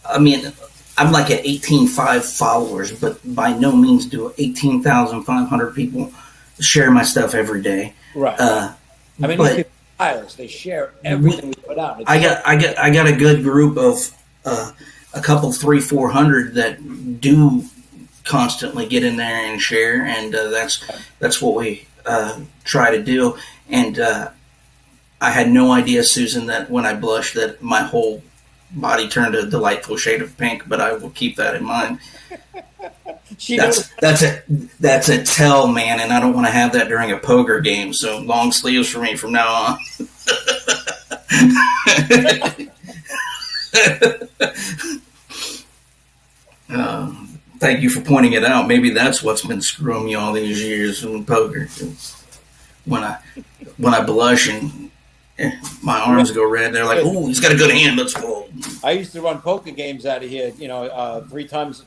I mean, I'm like at 18,500 followers, but by no means do 18,500 people share my stuff every day. Right. I mean, these people are tireless. They share everything we put out. I got a good group of a couple 300-400 that do constantly get in there and share, and that's what we try to do. And I had no idea, Susan, that when I blushed that my whole body turned a delightful shade of pink, but I will keep that in mind. That's a tell, man, and I don't want to have that during a poker game, so long sleeves for me from now on. Thank you for pointing it out. Maybe that's what's been screwing me all these years in poker. When I blush and my arms go red, they're like, "Ooh, he's got a good hand. Let's fold." I used to run poker games out of here, you know, 3 times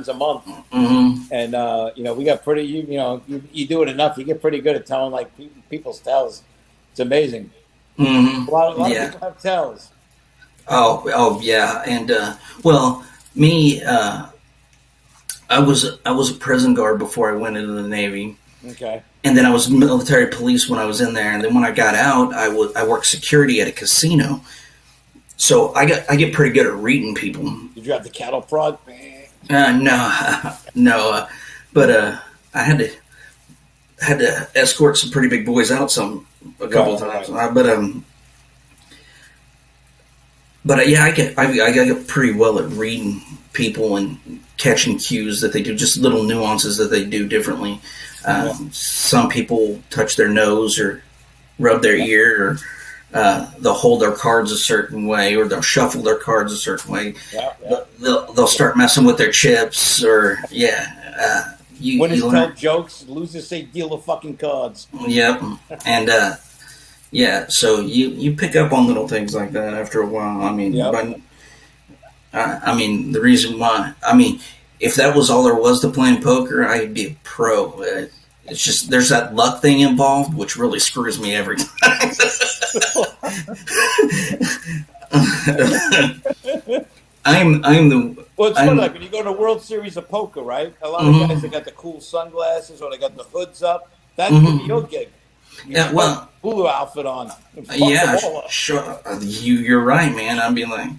a month, and you know, we got pretty. You know, you do it enough, you get pretty good at telling like people's tells. It's amazing. A lot of people have tells. Oh yeah, and well, me. I was a prison guard before I went into the Navy. Okay. And then I was military police when I was in there. And then when I got out, I worked security at a casino. So I get pretty good at reading people. Did you have the cattle prod? No. But I had to escort some pretty big boys out a couple of times. Right. But But yeah, I get pretty well at reading people and catching cues that they do, just little nuances that they do differently. Some people touch their nose or rub their ear, or they'll hold their cards a certain way, or they'll shuffle their cards a certain way. They'll start messing with their chips, or winners tell jokes, losers say deal the fucking cards. Yep, and so you pick up on little things like that after a while. I mean, the reason why, if that was all there was to playing poker, I'd be a pro. It's just there's that luck thing involved, which really screws me every time. Well, it's funny, like when you go to World Series of Poker, right? A lot of guys that got the cool sunglasses or they got the hoods up. That's your gig. Hula outfit on. Sure. You're right, man. I'd be like,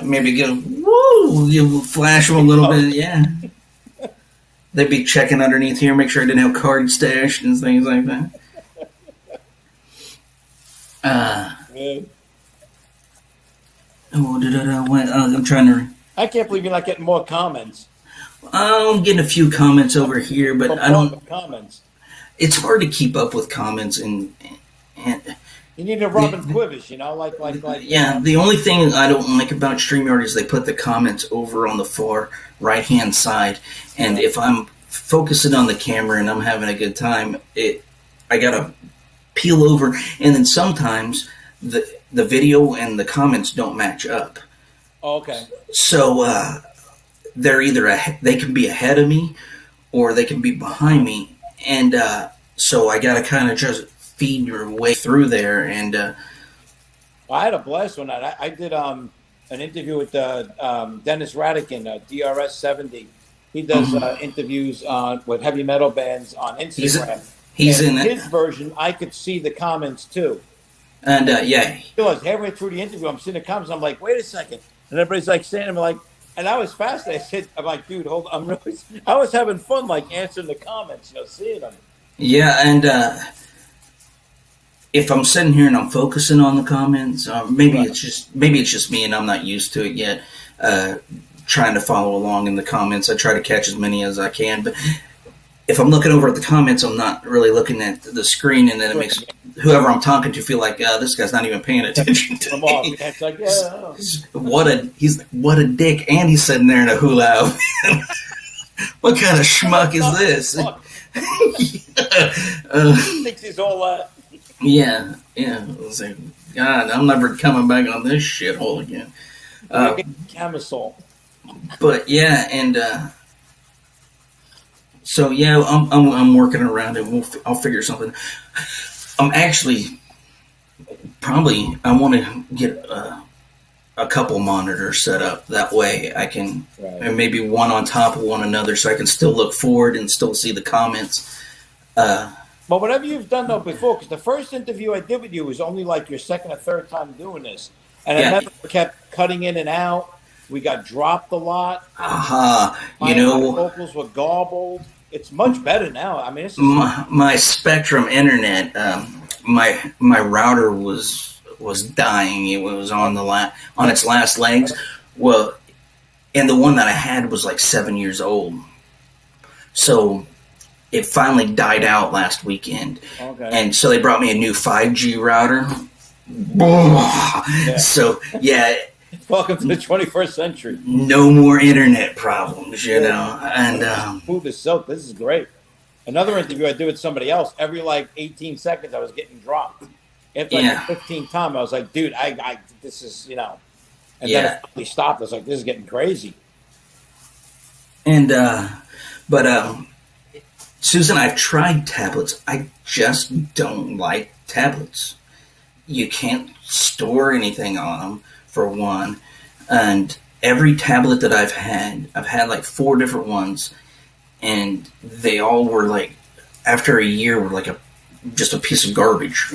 maybe get you flash them a little bit, yeah. They'd be checking underneath here, make sure I didn't have cards stashed and things like that. I'm trying to. I can't believe you're not getting more comments. I'm getting a few comments over here, but I don't. Comments. It's hard to keep up with comments and you need a Robin Quivers, like. Yeah, the only thing I don't like about StreamYard is they put the comments over on the far right-hand side, and if I'm focusing on the camera and I'm having a good time, I gotta peel over, and then sometimes the video and the comments don't match up. Okay. So they're either they can be ahead of me, or they can be behind me, and so I gotta kind of just feed your way through there. And I had a blast one night. I did an interview with Dennis Radican, DRS 70. He does interviews with heavy metal bands on Instagram. He's in his version. I could see the comments too. And I was halfway through the interview. I'm seeing the comments. I'm like, wait a second, and everybody's like saying, I'm like, and I was fascinated. I'm like, dude, hold on. I was having fun, like answering the comments, seeing them. Yeah, and if I'm sitting here and I'm focusing on the comments, maybe it's just me and I'm not used to it yet. Trying to follow along in the comments, I try to catch as many as I can. But if I'm looking over at the comments, I'm not really looking at the screen, and then it makes whoever I'm talking to feel like this guy's not even paying attention to me. It's like, what a dick, and he's sitting there in a hula outfit. What kind of schmuck is this? Thinks he's all that. Yeah. I was like, God, I'm never coming back on this shithole again. Camisole. But yeah, and so yeah, I'm working around it. I'll figure something. I'm actually I want to get a couple monitors set up. That way I can, and maybe one on top of one another, so I can still look forward and still see the comments. But whatever you've done though before, because the first interview I did with you was only like your second or third time doing this, and I never kept cutting in and out. We got dropped a lot. My vocals were garbled. It's much better now. I mean, my Spectrum internet. My router was dying. It was on its last legs. Well, and the one that I had was like 7 years old. So it finally died out last weekend. Okay. And so they brought me a new 5G router. So yeah. Welcome to the 21st century. No more internet problems, And smooth as silk. This is great. Another interview I did with somebody else. Every like 18 seconds, I was getting dropped. After like the 15th time, I was like, dude, I this is, And then we stopped. I was like, this is getting crazy. And but Susan, I've tried tablets. I just don't like tablets. You can't store anything on them, for one. And every tablet that I've had like 4 different ones, and they all were like, after a year, were like just a piece of garbage.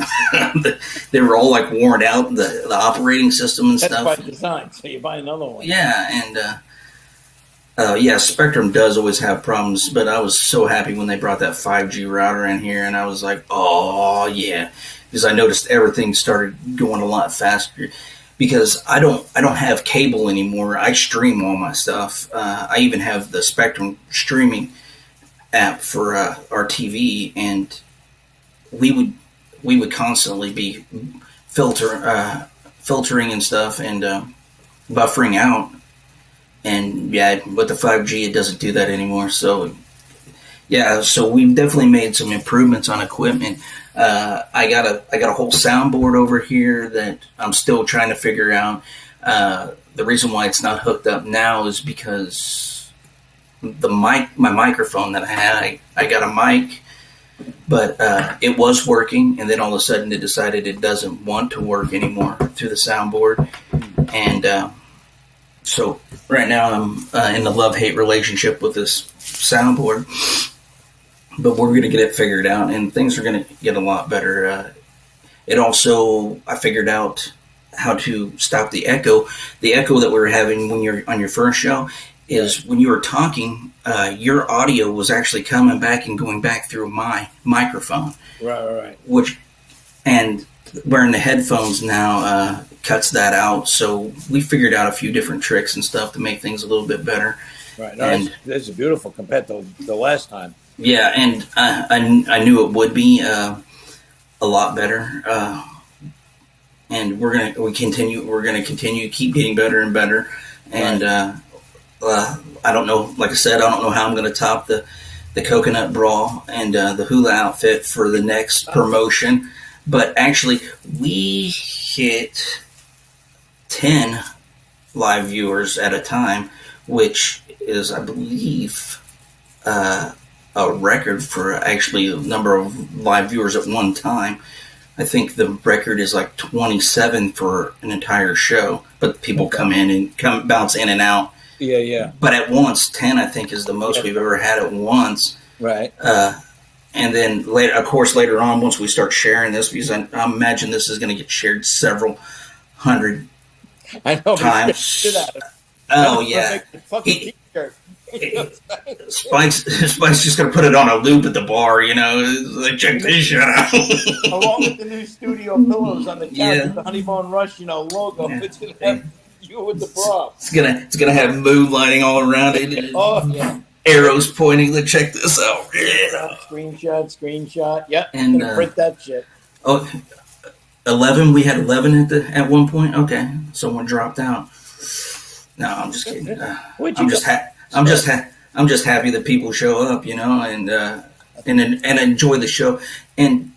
They were all like worn out, the operating system and stuff. That's by design, so you buy another one. Yeah, and Spectrum does always have problems, but I was so happy when they brought that 5G router in here, and I was like, oh yeah, because I noticed everything started going a lot faster. because I don't have cable anymore. I stream all my stuff. I even have the Spectrum streaming app for our TV, and we would constantly be filtering and stuff, and buffering out. And yeah, with the 5G, it doesn't do that anymore. So yeah, so we've definitely made some improvements on equipment. I got a whole soundboard over here that I'm still trying to figure out. The reason why it's not hooked up now is because my microphone that I had, I got a mic, but it was working, and then all of a sudden it decided it doesn't want to work anymore through the soundboard. And so right now I'm in a love-hate relationship with this soundboard, but we're going to get it figured out, and things are going to get a lot better. I figured out how to stop the echo. The echo that we were having when you're on your first show is when you were talking, your audio was actually coming back and going back through my microphone. Right. And wearing the headphones now cuts that out. So we figured out a few different tricks and stuff to make things a little bit better. Right. No, and this is beautiful compared to the last time. Yeah, and I knew it would be a lot better. And we're gonna continue to keep getting better and better. And I don't know. Like I said, I don't know how I'm going to top the coconut bra and the hula outfit for the next promotion. But actually, we hit 10 live viewers at a time, which is, I believe, a record for actually a number of live viewers at one time. I think the record is like 27 for an entire show, but people come in and bounce in and out. Yeah. But at once, 10 I think is the most we've ever had at once. Right. And then later on, once we start sharing this, because I imagine this is going to get shared several hundred times. Oh yeah. Spike's just gonna put it on a loop at the bar, like check this shit out. Along with the new studio pillows on the couch with the Honeymoon Rush, logo. Yeah. It's gonna have you with the bra. It's gonna have mood lighting all around it. Oh yeah. Arrows pointing. Like, check this out. Yeah. Screenshot. Yep. And print that shit. Oh, 11. We had 11 at one point. Okay, someone dropped out. No, I'm just kidding. I'm just happy that people show up, and enjoy the show. And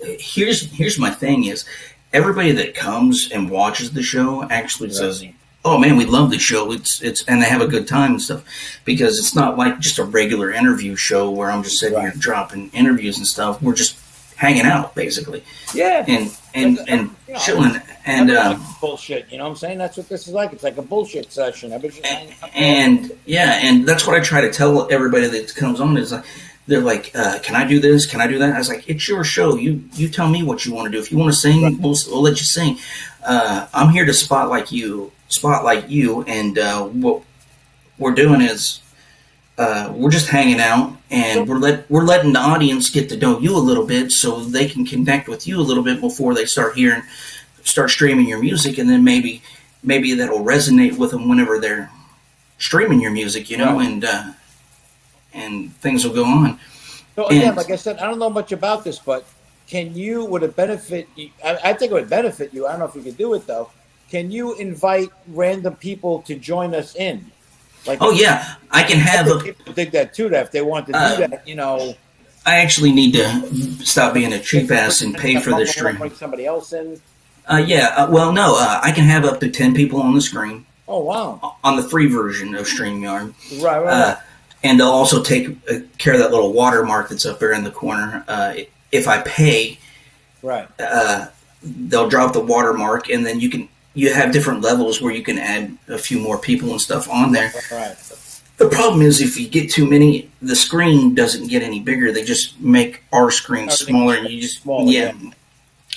here's my thing is, everybody that comes and watches the show actually says, "Oh man, we love the show." It's and they have a good time and stuff, because it's not like just a regular interview show where I'm just sitting here dropping interviews and stuff. We're just hanging out basically. Yeah. And chilling and bullshit. You know what I'm saying? That's what this is like. It's like a bullshit session. And that's what I try to tell everybody that comes on is like, they're like, can I do this? Can I do that? I was like, it's your show. You tell me what you want to do. If you want to sing, we'll let you sing. I'm here to spotlight you, and what we're doing is we're just hanging out, and we're letting the audience get to know you a little bit, so they can connect with you a little bit before they start streaming your music, and then maybe that'll resonate with them whenever they're streaming your music, and things will go on. So again, like I said, I don't know much about this, but would it benefit you? I think it would benefit you. I don't know if you could do it though. Can you invite random people to join us in? Like, yeah, I can have people dig that too. That if they want to do that, I actually need to stop being a cheap ass and pay for the stream. Bring somebody else in. No, I can have up to 10 people on the screen. Oh wow! On the free version of StreamYard, right. And they'll also take care of that little watermark that's up there in the corner. If I pay, right, they'll drop the watermark, and then you have different levels where you can add a few more people and stuff on there. Right. The problem is if you get too many, the screen doesn't get any bigger. They just make our screen smaller, and you just smaller. Yeah.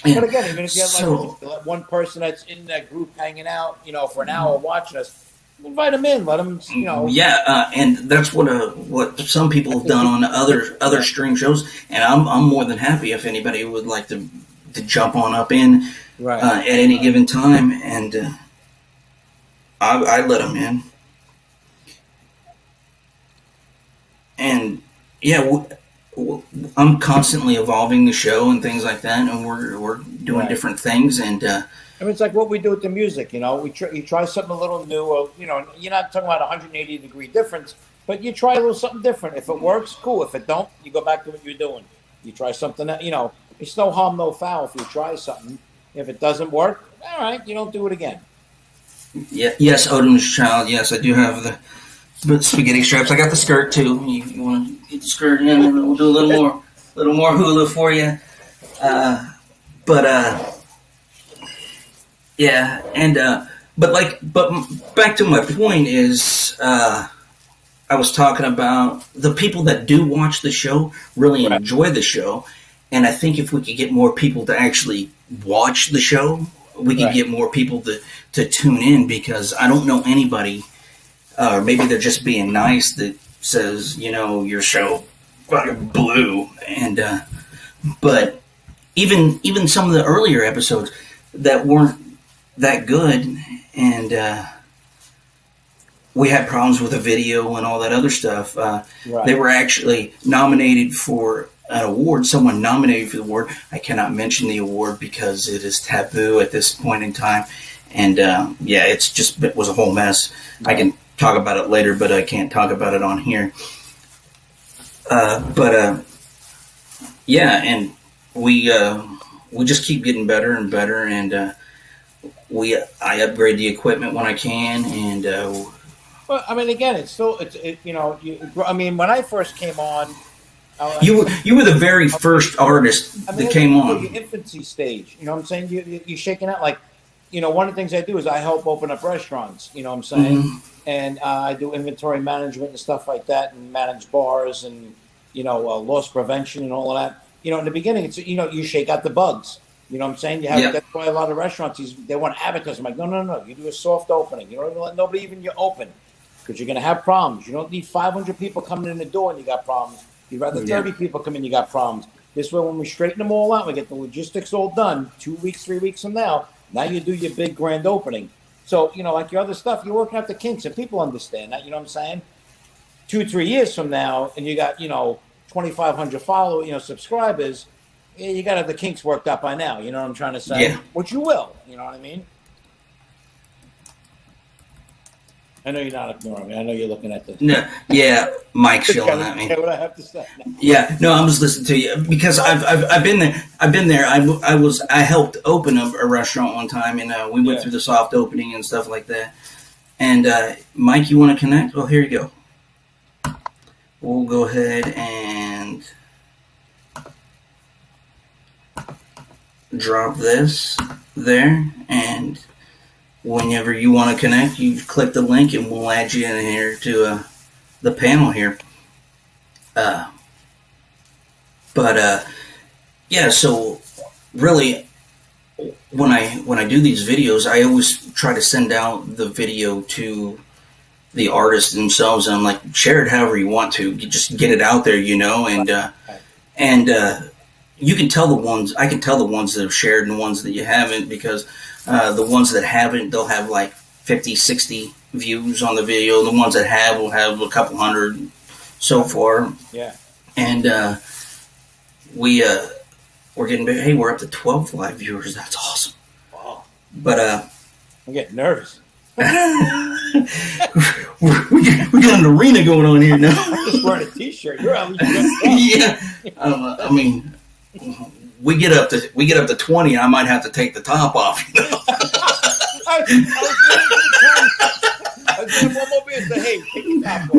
But again, even if you have like one person that's in that group hanging out, for an hour watching us, invite them in, let them, Yeah, and that's what some people have done on other stream shows, and I'm more than happy if anybody would like to jump on up in right. At any given time, and I let them in, and yeah, I'm constantly evolving the show and things like that, and we're doing Right. different things, and I mean, it's like what we do with the music. You try something a little new. Or, you're not talking about a 180-degree difference, but you try a little something different. If it works, cool. If it don't, you go back to what you're doing. You try something that it's no harm, no foul. If you try something, if it doesn't work, all right, you don't do it again. yeah, yes, Odom's child. Yes, I do have the spaghetti straps. I got the skirt too. You want to get the skirt in? We'll do a little more hula for you. But yeah, and but back to my point is I was talking about the people that do watch the show really Right. enjoy the show, and I think if we could get more people to actually watch the show, we could Right. get more people to tune in, because I don't know anybody, or maybe they're just being nice, that says, your show fucking blew, and but even some of the earlier episodes that weren't that good, and we had problems with the video and all that other stuff. Right. They were actually nominated for an award. Someone nominated for the award. I cannot mention the award because it is taboo at this point in time. And yeah, it was a whole mess. Right. I can talk about it later, but I can't talk about it on here. Yeah, and we just keep getting better and better, and I upgrade the equipment when I can, and well, I mean, again, I mean, when I first came on, you were the very first artist that came on. Your infancy stage, you know what I'm saying? You're shaking out, like, one of the things I do is I help open up restaurants, you know what I'm saying? Mm-hmm. And I do inventory management and stuff like that, and manage bars and, loss prevention and all of that. In the beginning, it's, you shake out the bugs. You know what I'm saying? That's why a lot of restaurants, they want advertising. I'm like, no. You do a soft opening. You don't even let nobody even you open, because you're going to have problems. You don't need 500 people coming in the door and you got problems. You'd rather 30 people come in, you got problems. This way, when we straighten them all out, we get the logistics all done 2 weeks, 3 weeks from now you do your big grand opening. So, like your other stuff, you're working out the kinks, and people understand that. You know what I'm saying? 2-3 years from now, and you got, 2,500 followers, subscribers, you got to have the kinks worked out by now. You know what I'm trying to say? Yeah. Which you will. You know what I mean? I know you're not ignoring me. I know you're looking at this. No, yeah, Mike's yelling at me. What I have to say. Yeah, no, I'm just listening to you because I've been there. I helped open a restaurant one time, and we went through the soft opening and stuff like that. And Mike, you want to connect? Well, here you go. We'll go ahead and drop this there, and whenever you want to connect, you click the link and we'll add you in here to the panel here. Yeah, so really, when I do these videos, I always try to send out the video to the artists themselves, and I'm like, share it however you want to. You just get it out there, and you can tell the ones. I can tell the ones that have shared and the ones that you haven't, because the ones that haven't, they'll have like 50, 60 views on the video. The ones that have will have a couple hundred so far. Yeah. And we're getting big. Hey, we're up to 12 live viewers. That's awesome. Wow. But I'm getting nervous. we got an arena going on here now. I'm just wearing a t-shirt. You're out. Yeah. I mean, we get up to 20, and I might have to take the top off. I was going one more bit and say, hey, take the top off.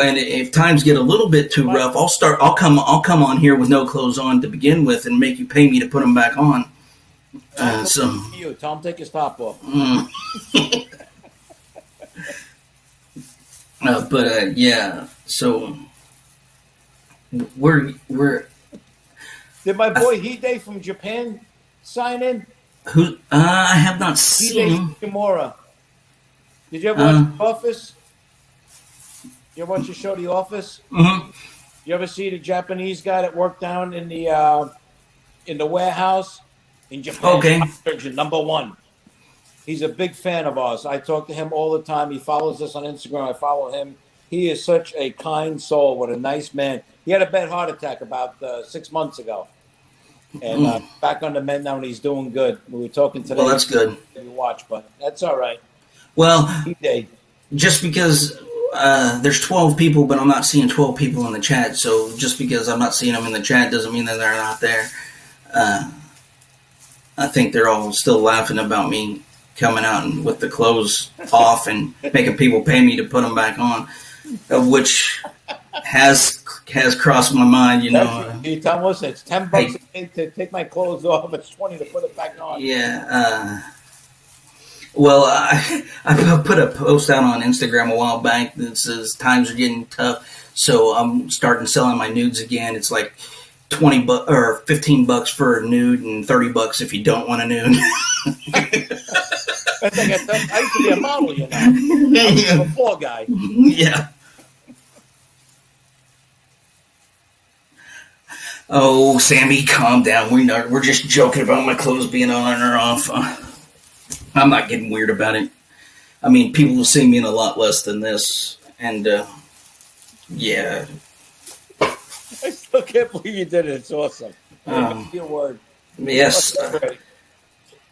And if times get a little bit too rough, I'll come on here with no clothes on to begin with, and make you pay me to put them back on. Tom, take his top off. Yeah. So we're. Did my boy Hide from Japan sign in? Who? I have not seen Hide Kimura. Did you ever watch The Office? You ever watch the show The Office? Mm-hmm. You ever see the Japanese guy that worked down in the in the warehouse in Japan. Okay. Surgeon #1. He's a big fan of ours. I talk to him all the time. He follows us on Instagram. I follow him. He is such a kind soul. What a nice man. He had a bad heart attack about 6 months ago. And back on the mend now, and he's doing good. We were talking today. Well, that's good. You watch, but that's all right. Well, just because there's 12 people, but I'm not seeing 12 people in the chat, so just because I'm not seeing them in the chat doesn't mean that they're not there. I think they're all still laughing about me coming out and with the clothes off and making people pay me to put them back on, which has crossed my mind, you know. Tom, listen, it's $10 to take my clothes off. It's $20 to put it back on. Yeah. Well, I put a post out on Instagram a while back that says times are getting tough, so I'm starting selling my nudes again. It's like $20 or $15 for a nude and $30 if you don't want a nude. I used to be a model, you know. I was a floor guy. Yeah. Oh, Sammy, calm down. We're just joking about my clothes being on or off. I'm not getting weird about it. I mean, people will see me in a lot less than this, and yeah. I still can't believe you did it. It's awesome. Your word. Yes.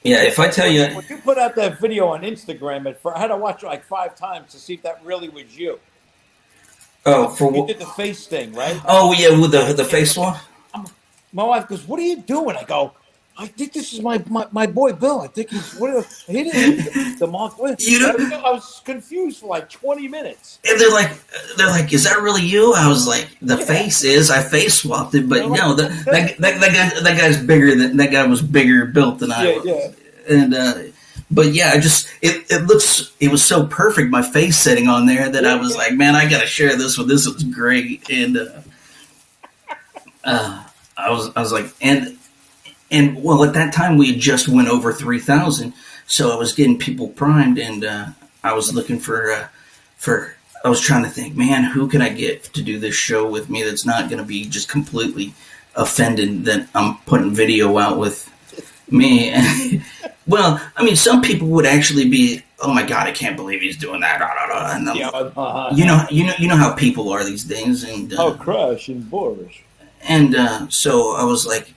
Yeah, if I tell you... When you put out that video on Instagram, I had to watch it like 5 times to see if that really was you. Oh, for you did the face thing, right? Oh, yeah, with the face one? My wife goes, "What are you doing?" I go, "I think this is my boy Bill. I think he didn't the mark. I was confused for like 20 minutes. And they're like, "Is that really you?" I was like, "The face is. I face swapped it, but no, that guy's bigger than that guy was bigger built than I was." Yeah. And but yeah, it was so perfect. My face sitting on there that I was like, "Man, I got to share this one. This was great." And I was like, and well, at that time we had just went over 3,000, so I was getting people primed, and I was looking for. I was trying to think, man, who can I get to do this show with me that's not going to be just completely offended that I'm putting video out with me. Well, I mean, some people would actually be, "Oh my God, I can't believe he's doing that." And you know how people are these days, and crush and Boris. And so I was like,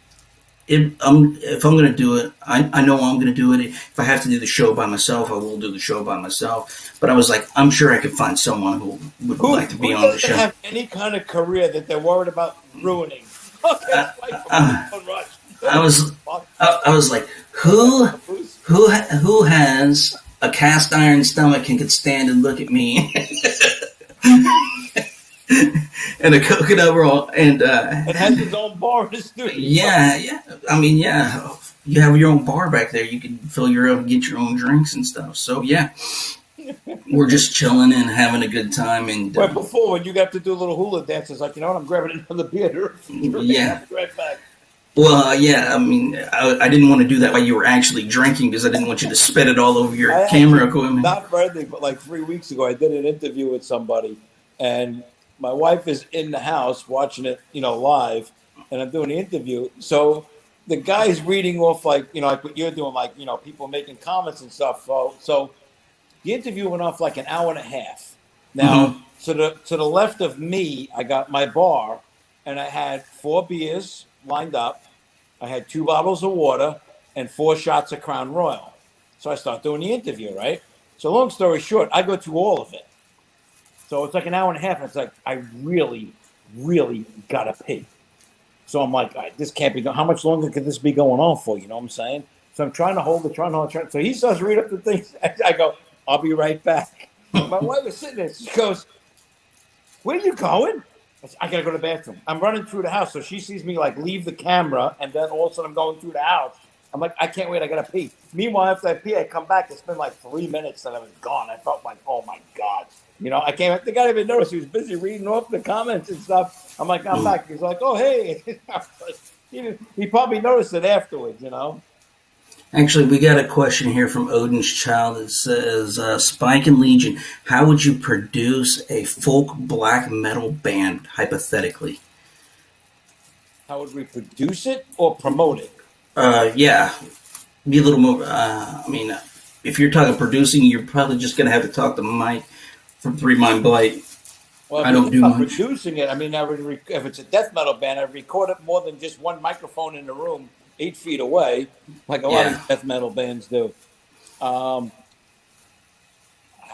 if I'm going to do it, I know I'm going to do it. If I have to do the show by myself, I will do the show by myself. But I was like, I'm sure I could find someone who would like to be on the show. Who doesn't have any kind of career that they're worried about ruining? I was like, who has a cast iron stomach and could stand and look at me? And a coconut roll, and it has its own bar in the studio. Yeah. I mean, yeah, you have your own bar back there. You can fill your own, get your own drinks and stuff. So yeah, we're just chilling and having a good time. And right before, when you got to do little hula dances, like, you know what, I'm grabbing another beer. Yeah. Right back. Well, yeah, I mean, I didn't want to do that while you were actually drinking because I didn't want you to spit it all over your camera equipment. Not Friday, but like 3 weeks ago, I did an interview with somebody, and my wife is in the house watching it, live, and I'm doing the interview. So the guy's reading off like what you're doing, like, people making comments and stuff. So the interview went off like an hour and a half. Now, to the left of me, I got my bar, and I had 4 beers lined up. I had 2 bottles of water and 4 shots of Crown Royal. So I start doing the interview, right? So long story short, I go through all of it. So it's like an hour and a half, and it's like, I really, really got to pee. So I'm like, this can't be going. How much longer could this be going on for? You know what I'm saying? So I'm trying to hold it, So he starts to read up the things. I go, "I'll be right back." My wife is sitting there. She goes, "Where are you going?" I said, "I got to go to the bathroom." I'm running through the house. So she sees me like leave the camera, and then all of a sudden I'm going through the house. I'm like, I can't wait. I got to pee. Meanwhile, after I pee, I come back. It's been like 3 minutes and I was gone. I felt like, oh my God. I came. The guy didn't even notice. He was busy reading off the comments and stuff. I'm like, I'm back. He's like, "Oh, hey." He probably noticed it afterwards, Actually, we got a question here from Odin's Child that says, Spike and Legion, how would you produce a folk black metal band, hypothetically? How would we produce it or promote it? Yeah, be a little more. I mean, if you're talking producing, you're probably just gonna have to talk to Mike from Three Mind Blight. Well, if I you're don't talking do about much. producing it, I mean, if it's a death metal band, I'd record it more than just one microphone in the room, 8 feet away, like a lot of Yeah, these death metal bands do. Um,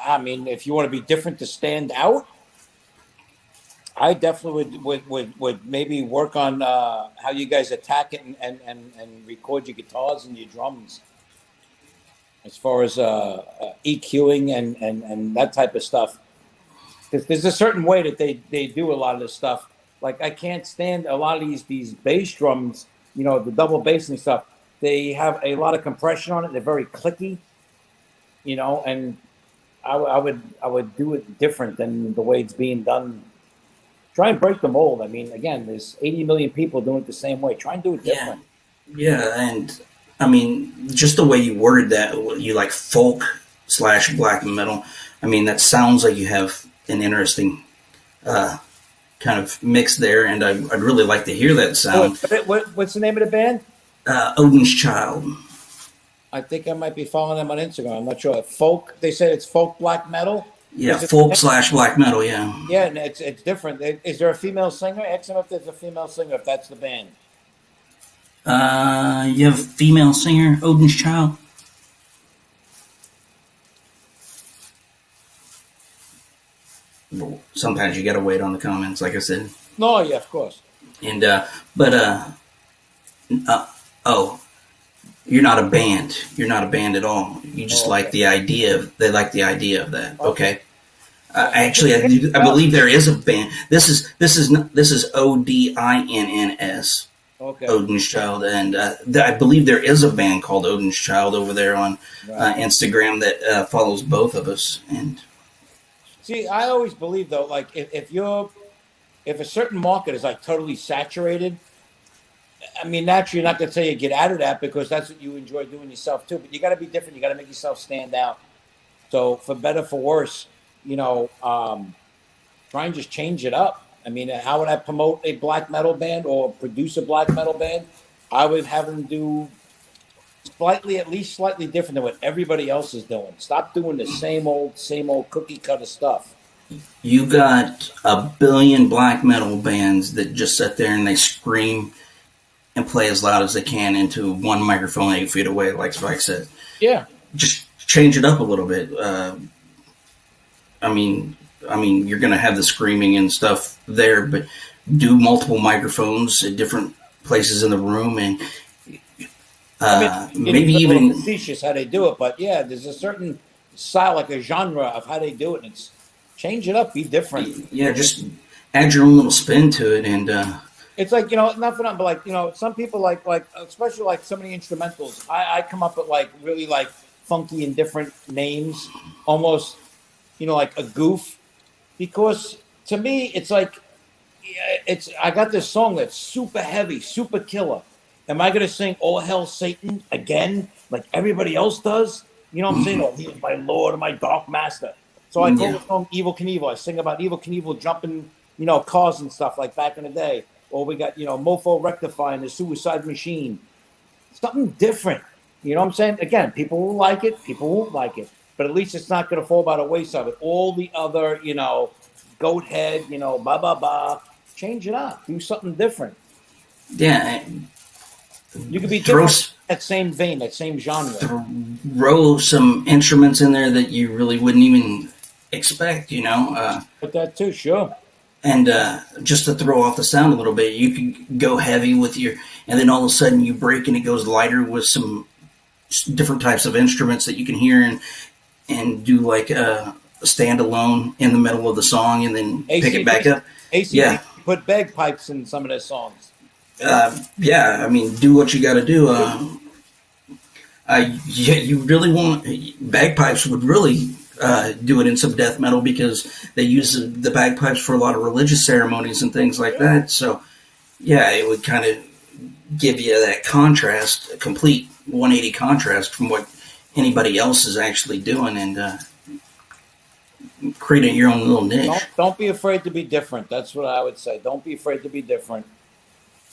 I mean, if you want to be different to stand out, I definitely would maybe work on how you guys attack it and record your guitars and your drums as far as EQing and that type of stuff. Because there's a certain way that they do a lot of this stuff. Like I can't stand a lot of these bass drums, the double bass and stuff. They have a lot of compression on it. They're very clicky, and I would do it different than the way it's being done. Try and break the mold. I mean, again, there's 80 million people doing it the same way. Try and do it yeah, different. yeah, and I mean, just the way you worded that, you like folk slash black metal. I mean, that sounds like you have an interesting kind of mix there, and I'd really like to hear that sound. What's the name of the band? Odin's Child. I think I might be following them on Instagram. I'm not sure. Folk. They said it's folk black metal. Yeah, folk slash black metal. Yeah. Yeah, and it's different. Is there a female singer? Ask them if there's a female singer. If that's the band. You have a female singer, Odin's Child. Well, sometimes you gotta wait on the comments, like I said. No, yeah, of course. And but oh, you're not a band. You're not a band at all. You just like the idea of. They like the idea of that. Okay. Actually, I believe there is a band. This is ODINNS. Okay. Odin's Child, and I believe there is a band called Odin's Child over there on Instagram that follows both of us. And see, I always believe though, like if a certain market is like totally saturated, I mean, naturally, you're not going to tell you get out of that because that's what you enjoy doing yourself too. But you got to be different. You got to make yourself stand out. So for better, for worse, try and just change it up. I mean, how would I promote a black metal band or produce a black metal band? I would have them do at least slightly different than what everybody else is doing. Stop doing the same old cookie cutter stuff. You got a billion black metal bands that just sit there and they scream and play as loud as they can into one microphone 8 feet away, like Spike said. Yeah. Just change it up a little bit. I mean, you're going to have the screaming and stuff there, but do multiple microphones at different places in the room, and maybe even facetious how they do it. But yeah, there's a certain style, like a genre of how they do it. And it's change it up, be different. Yeah, just add your own little spin to it, and it's like not for nothing, but like some people like especially like some of the instrumentals. I come up with like really like funky and different names, almost like a goof. Because to me, it's like, I got this song that's super heavy, super killer. Am I going to sing "Oh Hell Satan" again, like everybody else does? You know what I'm saying? Oh, he is my Lord and my Dark Master. So I call the song "Evil Knievel." I sing about Evil Knievel jumping, cars and stuff like back in the day. Or we got, Mofo Rectifying the Suicide Machine. Something different. You know what I'm saying? Again, people will like it, people won't like it. But at least it's not going to fall by the wayside with all the other, goat head, change it up. Do something different. Yeah. You could be different that same vein, that same genre. Throw some instruments in there that you really wouldn't even expect, But that too, sure. And just to throw off the sound a little bit, you could go heavy with and then all of a sudden you break and it goes lighter with some different types of instruments that you can hear and do like a standalone in the middle of the song and then pick it back up. ACD put bagpipes in some of their songs. Yeah, I mean, do what you got to do. You really want bagpipes would really do it in some death metal because they use the bagpipes for a lot of religious ceremonies and things like that. So, yeah, it would kind of give you that contrast, a complete 180 contrast from what anybody else is actually doing, and creating your own little niche. Don't be afraid to be different. That's what I would say. Don't be afraid to be different.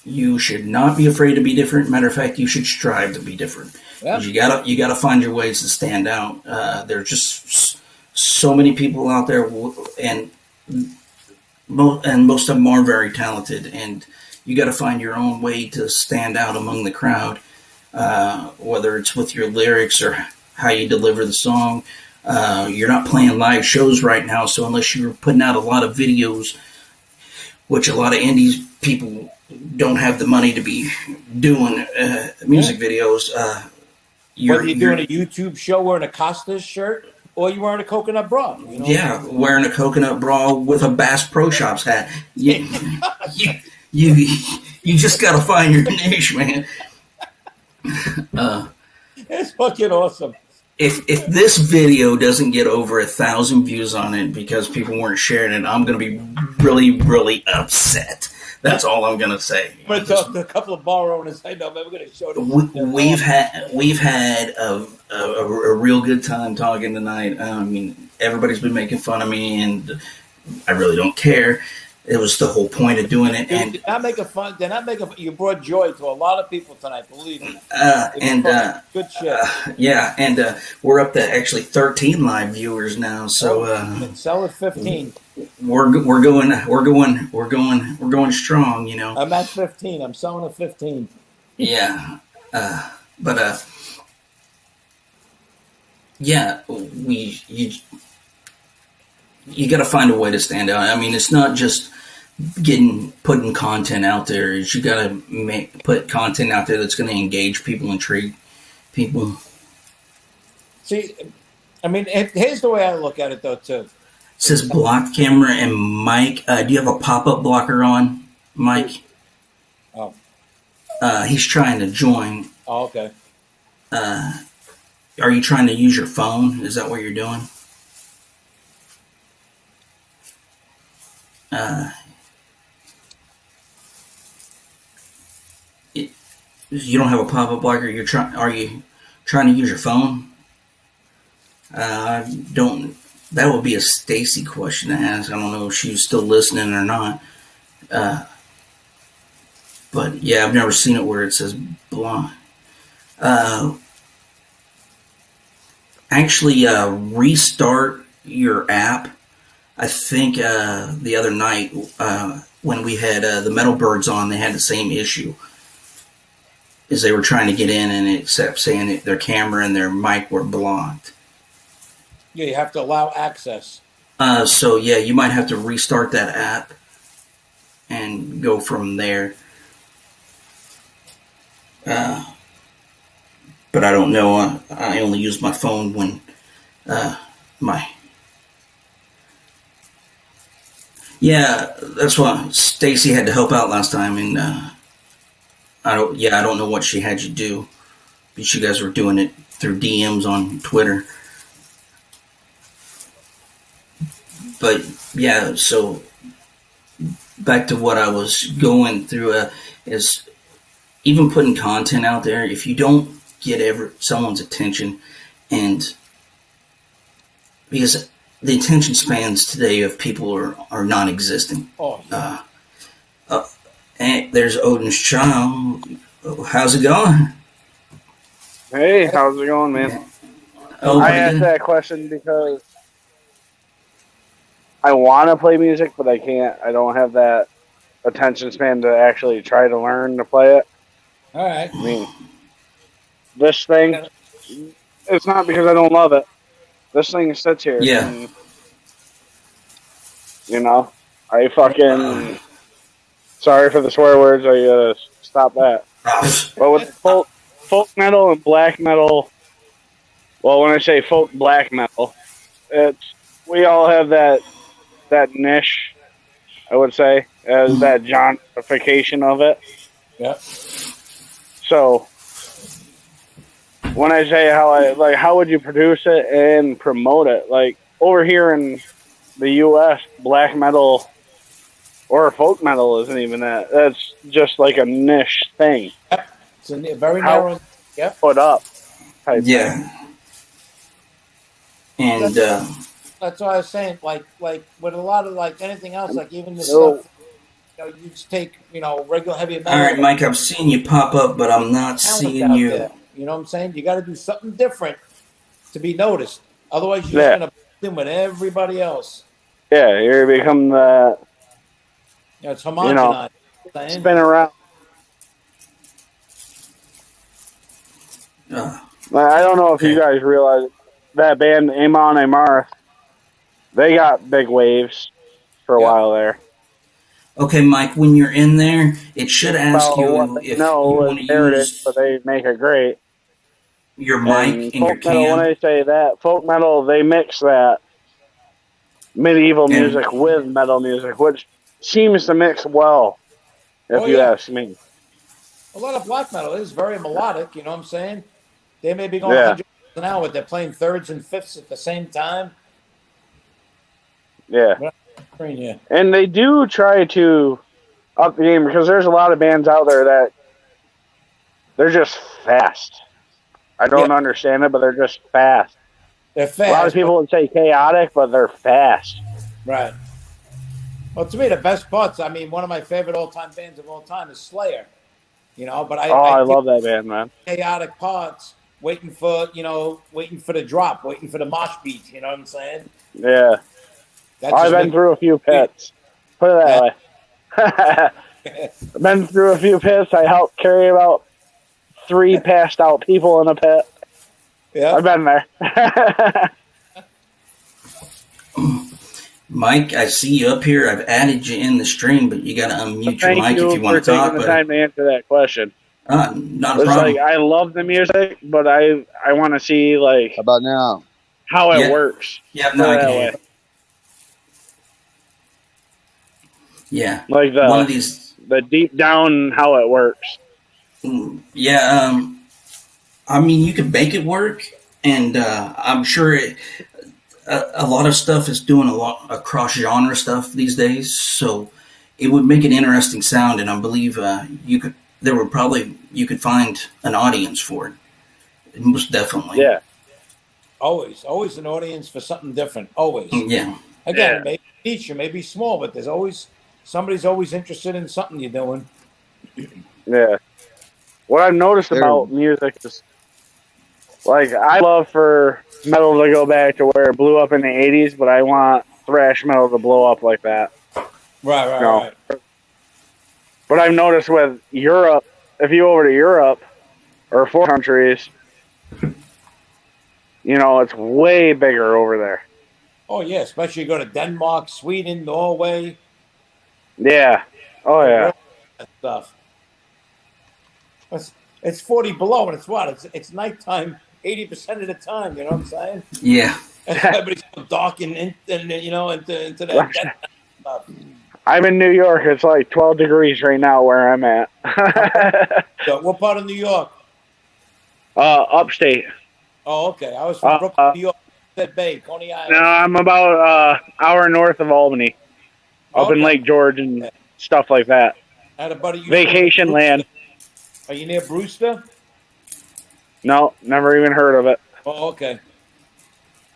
You should not be afraid to be different. Matter of fact, you should strive to be different. Yeah. You gotta find your ways to stand out. There are just so many people out there, and most of them are very talented. And you got to find your own way to stand out among the crowd, whether it's with your lyrics or how you deliver the song. You're not playing live shows right now, so unless you're putting out a lot of videos, which a lot of indies people don't have the money to be doing music videos. Whether you're doing a YouTube show wearing a Costas shirt or you're wearing a coconut bra. You know? Yeah, wearing a coconut bra with a Bass Pro Shops hat. You just got to find your niche, man. It's fucking awesome. If this video doesn't get over 1,000 views on it because people weren't sharing it, I'm going to be really, really upset. That's all I'm going to say. I'm going to talk to a couple of bar owners. I know, man, we're going to show them. We've had a real good time talking tonight. I mean, everybody's been making fun of me, and I really don't care. It was the whole point of doing it. And they're not making. You brought joy to a lot of people tonight. Believe me. Good shit. Yeah, and we're up to actually 13 live viewers now. So sell at 15. We're going strong. You know. I'm at 15. I'm selling at 15. Yeah, but yeah, you got to find a way to stand out. I mean, it's not just putting content out there. You got to put content out there that's going to engage people, intrigue people. See, I mean, here's the way I look at it, though, too. It says block camera and mic. Do you have a pop-up blocker on, Mike? Oh. He's trying to join. Oh, okay. Are you trying to use your phone? Is that what you're doing? You don't have a pop-up blocker. Are you trying to use your phone? Don't. That would be a Stacy question to ask. I don't know if she's still listening or not. But yeah, I've never seen it where it says block. Actually, restart your app. I think the other night when we had the Metal Birds on, they had the same issue. Is they were trying to get in and it kept saying that their camera and their mic were blocked. Yeah, you have to allow access. So yeah, you might have to restart that app and go from there. But I don't know. I only use my phone when Yeah, that's why Stacy had to help out last time, and I don't know what she had you do, but you guys were doing it through DMs on Twitter. But yeah, so back to what I was going through is even putting content out there. If you don't get someone's attention, and because the attention spans today of people are non-existent. Oh, yeah. And there's Odin's child. How's it going? Hey, how's it going, man? Oh, I asked that question because I want to play music, but I can't. I don't have that attention span to actually try to learn to play it. All right. I mean, this thing, it's not because I don't love it. This thing sits here. Yeah. And, you know, I fucking... Sorry for the swear words. I gotta stop that. But with folk metal and black metal, well, when I say folk black metal, we all have that niche, I would say, as that genreification of it. Yeah. So when I say how would you produce it and promote it? Like over here in the U.S., black metal or folk metal isn't even that. That's just like a niche thing. Yep. It's a very narrow. Yep. Put up. Type Yeah. thing. And that's what I was saying. Like with a lot of anything else, like even the stuff you just take regular heavy metal. All right, Mike, I'm seeing you pop up, but I'm not seeing you. There. You know what I'm saying? You got to do something different to be noticed. Otherwise, you're just going to blend in with everybody else. Yeah, you become the. It's homogenized. Spin around. I don't know if you guys realize that band Amon Amarth, they got big waves for a while there. Okay, Mike, when you're in there, it should ask you if you want to use... but they make it great. Your mic and your metal, when I say that, folk metal, they mix that medieval music with metal music, which seems to mix well, if you ask me. A lot of black metal is very melodic, you know what I'm saying? They may be going 100 miles an hour, but they're playing thirds and fifths at the same time. Yeah. And they do try to up the game, because there's a lot of bands out there that they're just fast. I don't understand it, but they're just fast. They're fast. A lot of people would say chaotic, but they're fast. Right. Well, to me, the best parts, I mean, one of my favorite all-time bands of all time is Slayer. But I love that band, man. Chaotic parts, waiting for the drop, waiting for the mosh beat, you know what I'm saying? Yeah. I've been through a few pits. Put it that way. I've been through a few pits. I helped carry about 3 passed out people in a pit. Yeah. I've been there. Mike, I see you up here. I've added you in the stream, but you got to unmute your mic if you want to talk. Thank you for taking the time to answer that question. Not a problem. I love the music, but I want to see how about now how it works. Yeah, no, I can hear it. Yeah, one of these, the deep down how it works. Yeah, I mean, you could make it work, and I'm sure a lot of stuff is doing a lot of cross-genre stuff these days, so it would make an interesting sound, and I believe you could find an audience for it. Most definitely. Yeah. Always an audience for something different. Always. Yeah. Again, maybe niche, it may be small, but there's always somebody's always interested in something you're doing. Yeah. What I've noticed about music is, I love for metal to go back to where it blew up in the 80s, but I want thrash metal to blow up like that. Right. But I've noticed with Europe, if you go over to Europe or 4 countries, it's way bigger over there. Oh, yeah, especially you go to Denmark, Sweden, Norway. Yeah. Oh, yeah. That stuff. It's 40 below, and it's what? It's nighttime 80% of the time, you know what I'm saying? Yeah. Everybody's so dark and into that stuff. I'm in New York. It's 12 degrees right now where I'm at. So what part of New York? Upstate. Oh, okay. I was from Brooklyn, New York. Bay, Coney Island. No, I'm about hour north of Albany. Up in Lake George and stuff like that. I had a buddy. Vacation land. Are you near Brewster? No, never even heard of it. Oh, okay.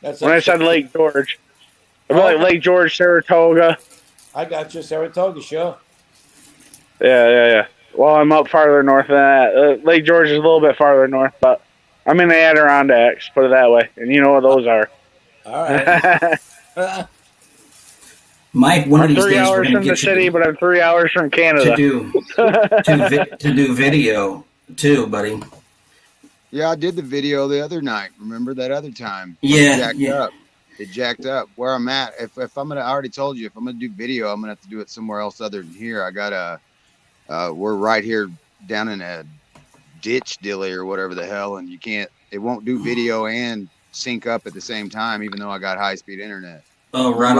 When I said Lake George, Lake George, Saratoga. I got you, Saratoga, sure. Yeah. Well, I'm up farther north than that. Lake George is a little bit farther north, but I'm in the Adirondacks, put it that way. And you know what those are. All right. Mike, one of these days we're going to get you 3 hours from the city, but I'm 3 hours from Canada. To do video, too, buddy. Yeah, I did the video the other night. Remember that other time? Yeah. It jacked up. Where I'm at, if I'm gonna, I already told you, if I'm gonna do video, I'm gonna have to do it somewhere else other than here. I got we're right here down in a ditch dilly or whatever the hell, and it won't do video and sync up at the same time, even though I got high speed internet. Oh, right.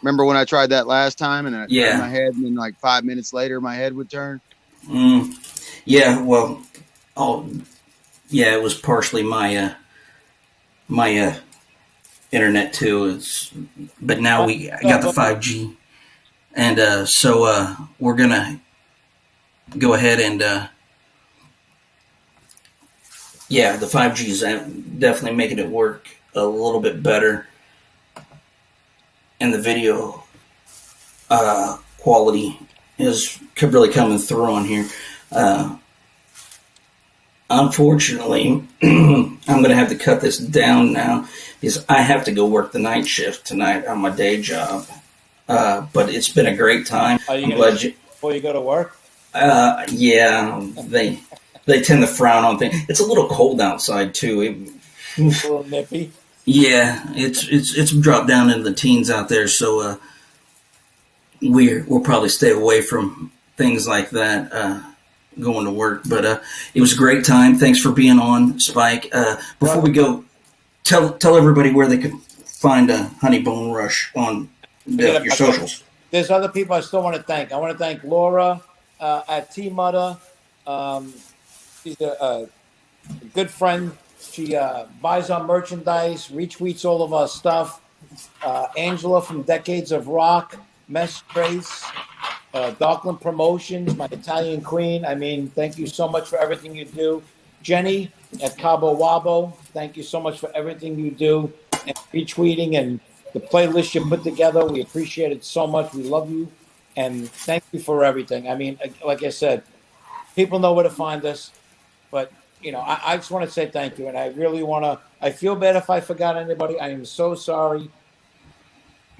Remember when I tried that last time, and I turned my head, and then 5 minutes later, my head would turn. Yeah. Well. Yeah. It was partially my internet too. But now I got the 5G, and so we're gonna go ahead and the 5G is definitely making it work a little bit better, and the video quality is really coming through on here. Unfortunately, I'm going to have to cut this down now because I have to go work the night shift tonight on my day job. But it's been a great time. Are you going to before you go to work? Yeah, they tend to frown on things. It's a little cold outside too. A little nippy. Yeah, it's dropped down into the teens out there, so we'll probably stay away from things like that. Going to work, but it was a great time. Thanks for being on, Spike. Before we go, tell everybody where they can find Honey Bone Rush on your socials. There's other people I still want to thank. I want to thank Laura at T Mudder. She's a good friend. She buys our merchandise, retweets all of our stuff. Angela from Decades of Rock, Mesh Trace. Darkland Promotions, my Italian queen. I mean, thank you so much for everything you do. Jenny at Cabo Wabo, thank you so much for everything you do. And retweeting and the playlist you put together. We appreciate it so much. We love you. And thank you for everything. I mean, like I said, people know where to find us. But, you know, I just want to say thank you. And I really want to, I feel bad if I forgot anybody. I am so sorry.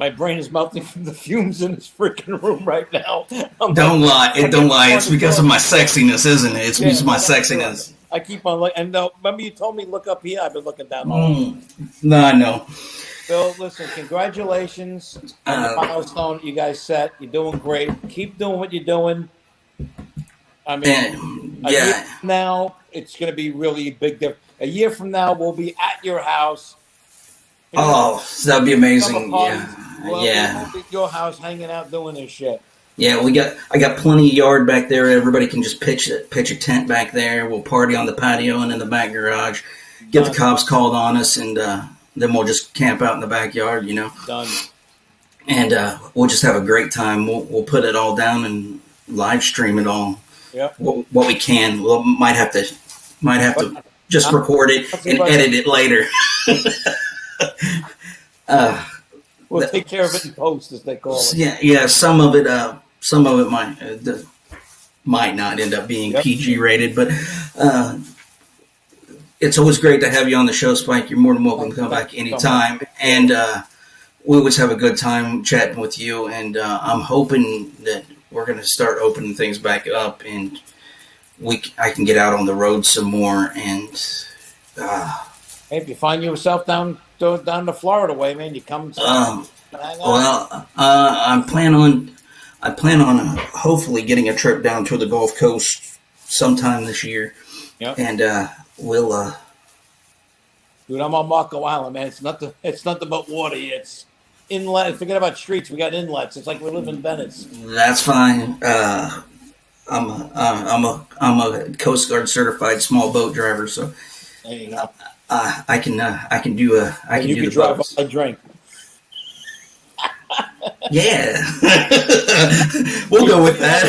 My brain is melting from the fumes in this freaking room right now. Don't lie. It's because of my sexiness, isn't it? It's because of my sexiness. I keep on looking. And remember you told me look up here? I've been looking down. No, I know. Bill, listen, congratulations on the milestone you guys set. You're doing great. Keep doing what you're doing. I mean, a year from now, it's going to be really big difference. A year from now, we'll be at your house. That'd be amazing. We'll be at your house hanging out doing this shit. Yeah, I got plenty of yard back there. Everybody can just pitch a tent back there. We'll party on the patio and in the back garage. Get the cops called on us, and then we'll just camp out in the backyard, you know. Done. And we'll just have a great time. We'll put it all down and live stream it all. Yeah. What we can. We might have to just record it and edit it later. We'll take care of it in post, as they call it. Yeah. Some of it might not end up being PG rated, but it's always great to have you on the show, Spike. You're more than welcome to come back anytime, and we always have a good time chatting with you. And I'm hoping that we're going to start opening things back up, and I can get out on the road some more. And hey, if you find yourself down to Florida way, man, you come. I plan on hopefully getting a trip down to the Gulf Coast sometime this year. Yep. And we'll. Dude, I'm on Marco Island, man. It's nothing but water. It's inlet. Forget about streets. We got inlets. It's like we live in Venice. That's fine. I'm a Coast Guard certified small boat driver, so there you go. I can do the drive boats. a drink. Yeah, we'll go with that.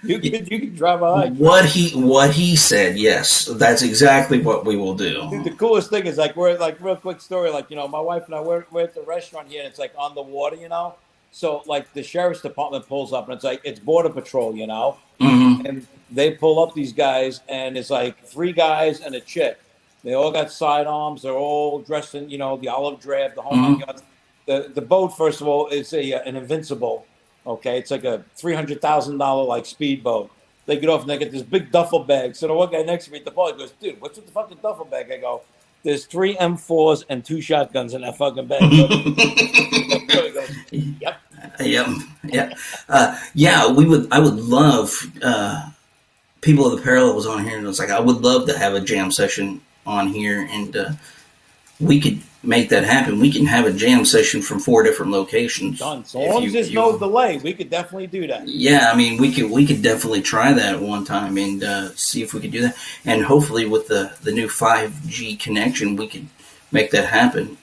You can drive a hike. What he said, yes, that's exactly what we will do. Dude, the coolest thing is we're real quick story. My wife and I we're at the restaurant here, and it's on the water, you know. So the sheriff's department pulls up, and it's border patrol, you know. Mm-hmm. And they pull up these guys, and it's 3 guys and a chick. They all got sidearms. They're all dressed in, the olive drab, the whole nine yards. The boat, first of all, is an Invincible. Okay, it's like a $300,000 speedboat. They get off and they get this big duffel bag. So the one guy next to me at the bar goes, "Dude, what's with the fucking duffel bag?" I go, "There's 3 M4s and 2 shotguns in that fucking bag." He goes, "Yep." Yeah. I would love people of the Parallels on here, and it's I would love to have a jam session on here, and we could make that happen. We can have a jam session from 4 different locations. Done. So long as there's no delay, we could definitely do that. Yeah, I mean, we could definitely try that one time and see if we could do that. And hopefully with the new 5G connection, we could make that happen.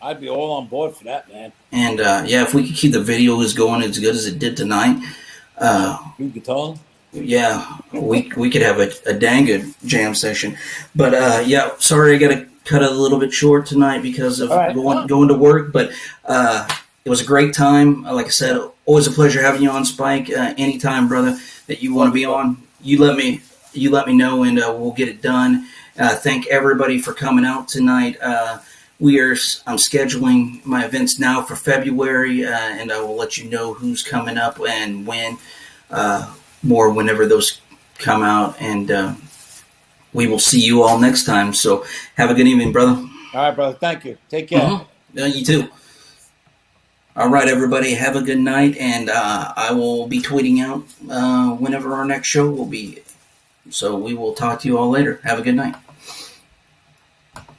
I'd be all on board for that, man. And if we could keep the videos going as good as it did tonight. You guitar? Yeah, we could have a dang good jam session. But sorry I got to cut it a little bit short tonight because of going to work. But it was a great time. Like I said, always a pleasure having you on, Spike. Anytime, brother, that you want to be on, you let me know, and we'll get it done. Thank everybody for coming out tonight. I'm scheduling my events now for February, and I will let you know who's coming up and when, more whenever those come out, and we will see you all next time. So have a good evening, brother. All right, brother. Thank you. Take care. Mm-hmm. You too. All right, everybody. Have a good night, and I will be tweeting out whenever our next show will be. So we will talk to you all later. Have a good night.